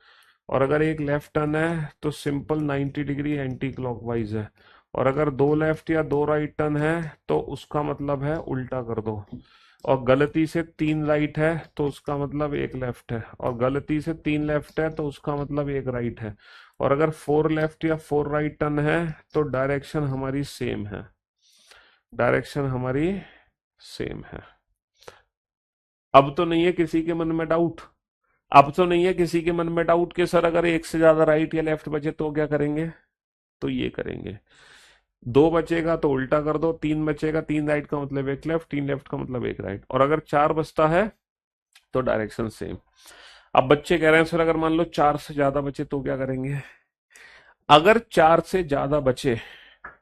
और अगर एक लेफ्ट टर्न है तो सिंपल 90 डिग्री एंटी क्लॉकवाइज है। और अगर दो लेफ्ट या दो राइट टर्न है तो उसका मतलब है उल्टा कर दो। और गलती से तीन राइट है तो उसका मतलब एक लेफ्ट है, और गलती से तीन लेफ्ट है तो उसका मतलब एक राइट है। और अगर फोर लेफ्ट या फोर राइट टर्न है तो डायरेक्शन हमारी सेम है, डायरेक्शन हमारी सेम है। अब तो नहीं है किसी के मन में डाउट? अब तो नहीं है किसी के मन में डाउट कि सर अगर एक से ज्यादा राइट या लेफ्ट बचे तो क्या करेंगे? तो ये करेंगे। दो बचेगा तो उल्टा कर दो, तीन बचेगा, तीन राइट का मतलब एक लेफ्ट, तीन लेफ्ट का मतलब एक राइट, और अगर चार बचता है तो डायरेक्शन सेम। अब बच्चे कह रहे हैं सर अगर मान लो चार से ज्यादा बचे तो क्या करेंगे? अगर चार से ज्यादा बचे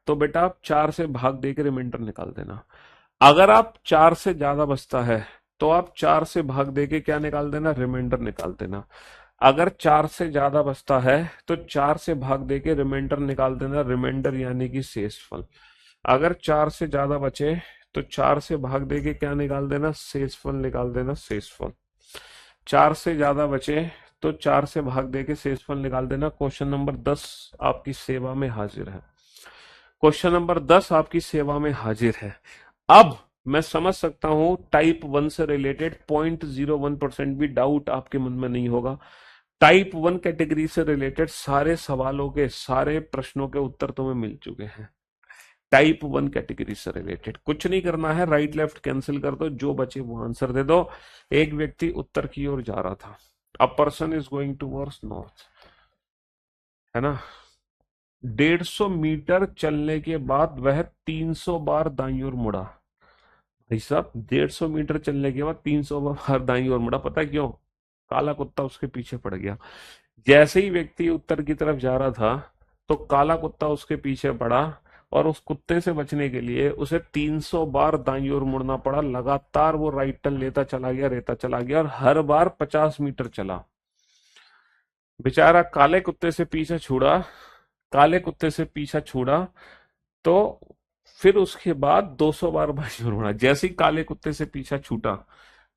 तो बेटा आप चार से भाग दे के रिमाइंडर निकाल देना। अगर आप चार से ज्यादा बचता है तो आप चार से भाग दे के क्या निकाल देना? रिमाइंडर निकाल देना। अगर चार से ज्यादा बचता है तो चार से भाग दे के रिमाइंडर निकाल देना, रिमाइंडर यानी कि शेषफल। अगर चार से ज्यादा बचे तो चार से भाग दे के क्या निकाल देना? शेषफल निकाल देना, शेषफल। चार से ज्यादा बचे तो चार से भाग दे के शेषफल निकाल देना। क्वेश्चन नंबर 10 आपकी सेवा में हाजिर है। क्वेश्चन नंबर 10 आपकी सेवा में हाजिर है। अब मैं समझ सकता हूं टाइप वन से रिलेटेड 0.01% भी डाउट आपके मन में नहीं होगा। टाइप वन कैटेगरी से रिलेटेड सारे सवालों के, सारे प्रश्नों के उत्तर तुम्हें मिल चुके हैं। टाइप वन कैटेगरी से रिलेटेड कुछ नहीं करना है, राइट लेफ्ट कैंसिल कर दो, जो बचे वो आंसर दे दो। एक व्यक्ति उत्तर की ओर जा रहा था। A person is going towards north, है ना। 150 मीटर चलने के बाद वह 300 बार दाईं ओर मुड़ा। भाई साहब 150 मीटर चलने के बाद 300 बार दाईं ओर मुड़ा, पता है क्यों? काला कुत्ता उसके पीछे पड़ गया। जैसे ही व्यक्ति उत्तर की तरफ जा रहा था तो काला कुत्ता उसके पीछे पड़ा, और उस कुत्ते से बचने के लिए उसे 300 बार दाईं ओर मुड़ना पड़ा। लगातार वो राइट टर्न लेता चला गया, लेता चला गया, और हर बार 50 मीटर चला। बेचारा काले कुत्ते से पीछा छुड़ा, काले कुत्ते से पीछा छुड़ा, तो फिर उसके बाद 200 बार बाईं ओर मुड़ा। जैसे ही काले कुत्ते से पीछा छूटा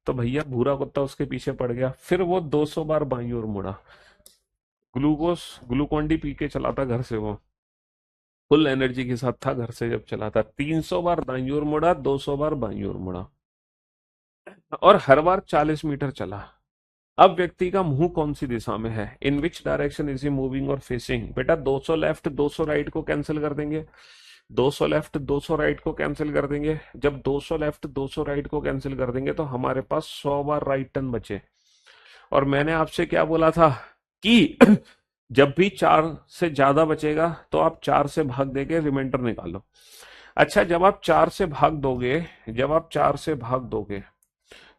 तो भैया भूरा कुत्ता उसके पीछे पड़ गया, फिर वो 200 बार बाईं ओर मुड़ा। ग्लूकोन डी पी के चला था घर से, वो फुल एनर्जी के साथ था घर से जब चला था। 300 बार दाईं ओर मुड़ा, 200 बार बाईं ओर मुड़ा, और हर बार 40 मीटर चला। अब व्यक्ति का मुंह कौन सी दिशा में है? In which direction is he moving और फेसिंग? बेटा 200 लेफ्ट 200 राइट को कैंसिल कर देंगे, 200 लेफ्ट 200 राइट को कैंसिल कर देंगे। जब 200 लेफ्ट 200 राइट को कैंसिल कर देंगे तो हमारे पास 100 बार राइट टर्न बचे। और मैंने आपसे क्या बोला था कि जब भी चार से ज्यादा बचेगा तो आप चार से भाग देके रिमाइंडर निकालो। अच्छा, जब आप चार से भाग दोगे, जब आप चार से भाग दोगे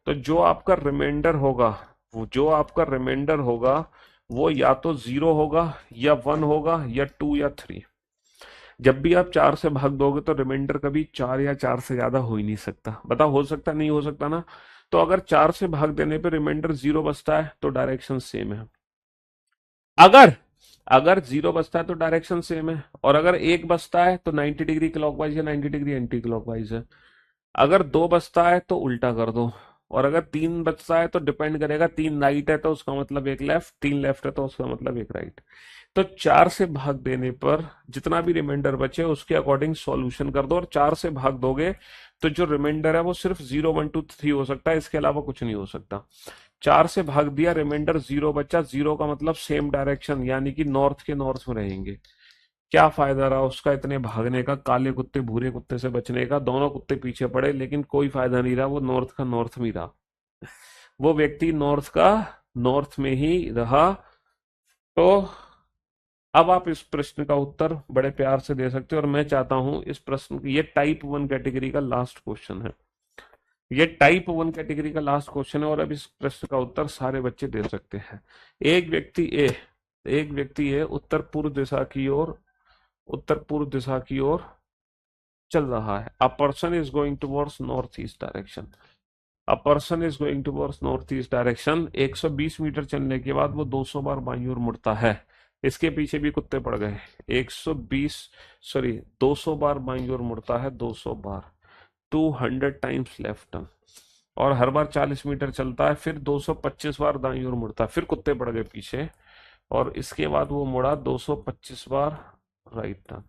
तो जो आपका रिमाइंडर होगा, वो जो आपका रिमाइंडर होगा वो या तो जीरो होगा, या वन होगा, या टू, या थ्री। जब भी आप चार से भाग दोगे तो रिमाइंडर कभी चार या चार से ज्यादा हो ही नहीं सकता। बताओ हो सकता नहीं हो सकता ना? तो अगर चार से भाग देने पे रिमाइंडर जीरो बचता है तो डायरेक्शन सेम है। अगर अगर जीरो बचता है तो डायरेक्शन सेम है, और अगर एक बचता है तो 90 डिग्री क्लॉकवाइज या 90 डिग्री एंटी क्लॉकवाइज है। अगर दो बचता है तो उल्टा कर दो, और अगर तीन बचता है तो डिपेंड करेगा, तीन राइट है तो उसका मतलब एक लेफ्ट, तीन लेफ्ट है तो उसका मतलब एक राइट। तो चार से भाग देने पर जितना भी रिमाइंडर बचे उसके अकॉर्डिंग सॉल्यूशन कर दो, और चार से भाग दोगे तो जो रिमाइंडर है वो सिर्फ 0 1 2 3 हो सकता है, इसके अलावा कुछ नहीं हो सकता। चार से भाग दिया, रिमाइंडर जीरो बचा, जीरो का मतलब सेम डायरेक्शन यानी कि नॉर्थ के नॉर्थ में रहेंगे। क्या फायदा रहा उसका इतने भागने का, काले कुत्ते भूरे कुत्ते से बचने का? दोनों कुत्ते पीछे पड़े लेकिन कोई फायदा नहीं रहा, वो नॉर्थ का नॉर्थ में रहा, वो व्यक्ति नॉर्थ का नॉर्थ में ही रहा। तो अब आप इस प्रश्न का उत्तर बड़े प्यार से दे सकते हो, और मैं चाहता हूं इस प्रश्न ये टाइप वन कैटेगरी का लास्ट क्वेश्चन है, ये टाइप वन कैटेगरी का लास्ट क्वेश्चन है, और अब इस प्रश्न का उत्तर सारे बच्चे दे सकते हैं। एक व्यक्ति ए एक व्यक्ति ए उत्तर पूर्व दिशा की ओर, उत्तर पूर्व दिशा की ओर चल रहा है। A person is going towards north east direction. A person is going towards north east direction. 120 metre चलने के बाद वो 200 बार बाईं ओर मुड़ता है। इसके पीछे भी कुत्ते पड़ गए। 120 सॉरी 200 बार बाईं ओर मुड़ता है, 200 बार, 200 टाइम्स लेफ्ट टर्न, और हर बार 40 मीटर चलता है, फिर 225 बार दाईं ओर मुड़ता है, फिर कुत्ते पड़ गए पीछे, और इसके बाद वो मुड़ा 225 बार right turn.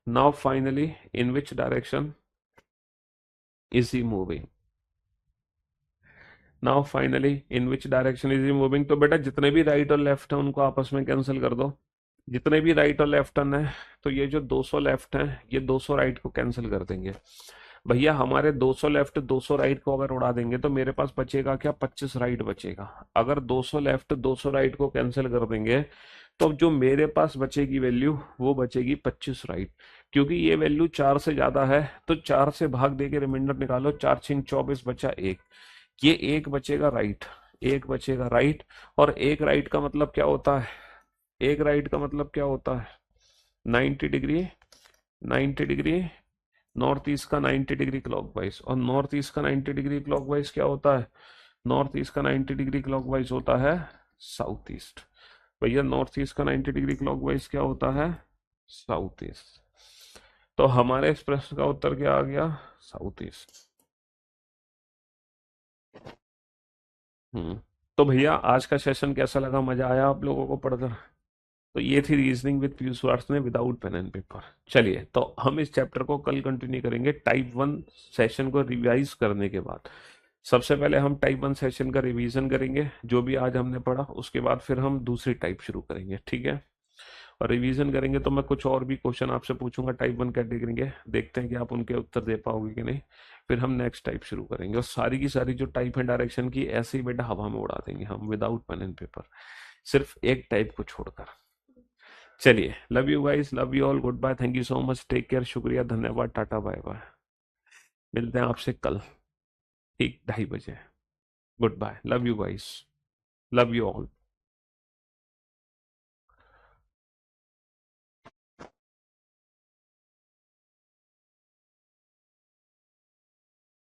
Now finally in which direction is he moving? Now finally in which direction is he moving? तो बेटा जितने भी राइट और लेफ्ट है उनको आपस में कैंसिल कर दो। जितने भी राइट और लेफ्ट टर्न है, तो ये जो 200 लेफ्ट है ये 200 राइट को कैंसिल कर देंगे। भैया हमारे 200 लेफ्ट 200 राइट को अगर उड़ा देंगे तो मेरे पास बचेगा क्या? 25 राइट बचेगा। अगर 200 लेफ्ट 200 राइट को कैंसिल कर देंगे तो अब जो मेरे पास बचेगी वैल्यू वो बचेगी 25 राइट। क्योंकि ये वैल्यू 4 से ज्यादा है तो 4 से भाग दे के रिमाइंडर निकालो, 4 छिंग 24 बचा एक। ये एक बचेगा राइट, एक बचेगा राइट। और एक राइट का मतलब क्या होता है? एक राइट का मतलब क्या होता है? 90 डिग्री, 90 डिग्री नॉर्थ ईस्ट का 90 डिग्री क्लॉकवाइज। और नॉर्थ ईस्ट का 90 डिग्री क्लॉकवाइज क्या होता है? नॉर्थ ईस्ट का 90 डिग्री क्लॉकवाइज होता है साउथ ईस्ट। भैया नॉर्थ ईस्ट का 90 डिग्री क्लॉकवाइज क्या होता है? South east. तो हमारे इस प्रश्न का उत्तर क्या आ गया? South east. हम्म। तो भैया आज का सेशन कैसा लगा? मजा आया आप लोगों को पढ़कर? तो ये थी reasoning with Piyush Varshney without pen and paper. चलिए तो हम इस चैप्टर को कल कंटिन्यू करेंगे टाइप 1 सेशन को रिवाइज करने के बाद। सबसे पहले हम टाइप 1 सेशन का रिवीजन करेंगे जो भी आज हमने पढ़ा, उसके बाद फिर हम दूसरी टाइप शुरू करेंगे, ठीक है? और रिवीजन करेंगे तो मैं कुछ और भी क्वेश्चन आपसे पूछूंगा टाइप 1 कैटेगरी के, देखते हैं कि आप उनके उत्तर दे पाओगे कि नहीं। फिर हम नेक्स्ट टाइप शुरू करेंगे और सारी की सारी जो टाइप है डायरेक्शन की ऐसे ही बेटा हवा में उड़ा देंगे हम विदाउट पेन एंड पेपर, सिर्फ एक टाइप को छोड़कर। चलिए, love you guys, love you all, good bye, thank you so much, take care, शुक्रिया, धन्यवाद, टाटा बाय बाय। मिलते हैं आपसे कल ठीक 2:30 बजे। Good bye, love you guys, love you all.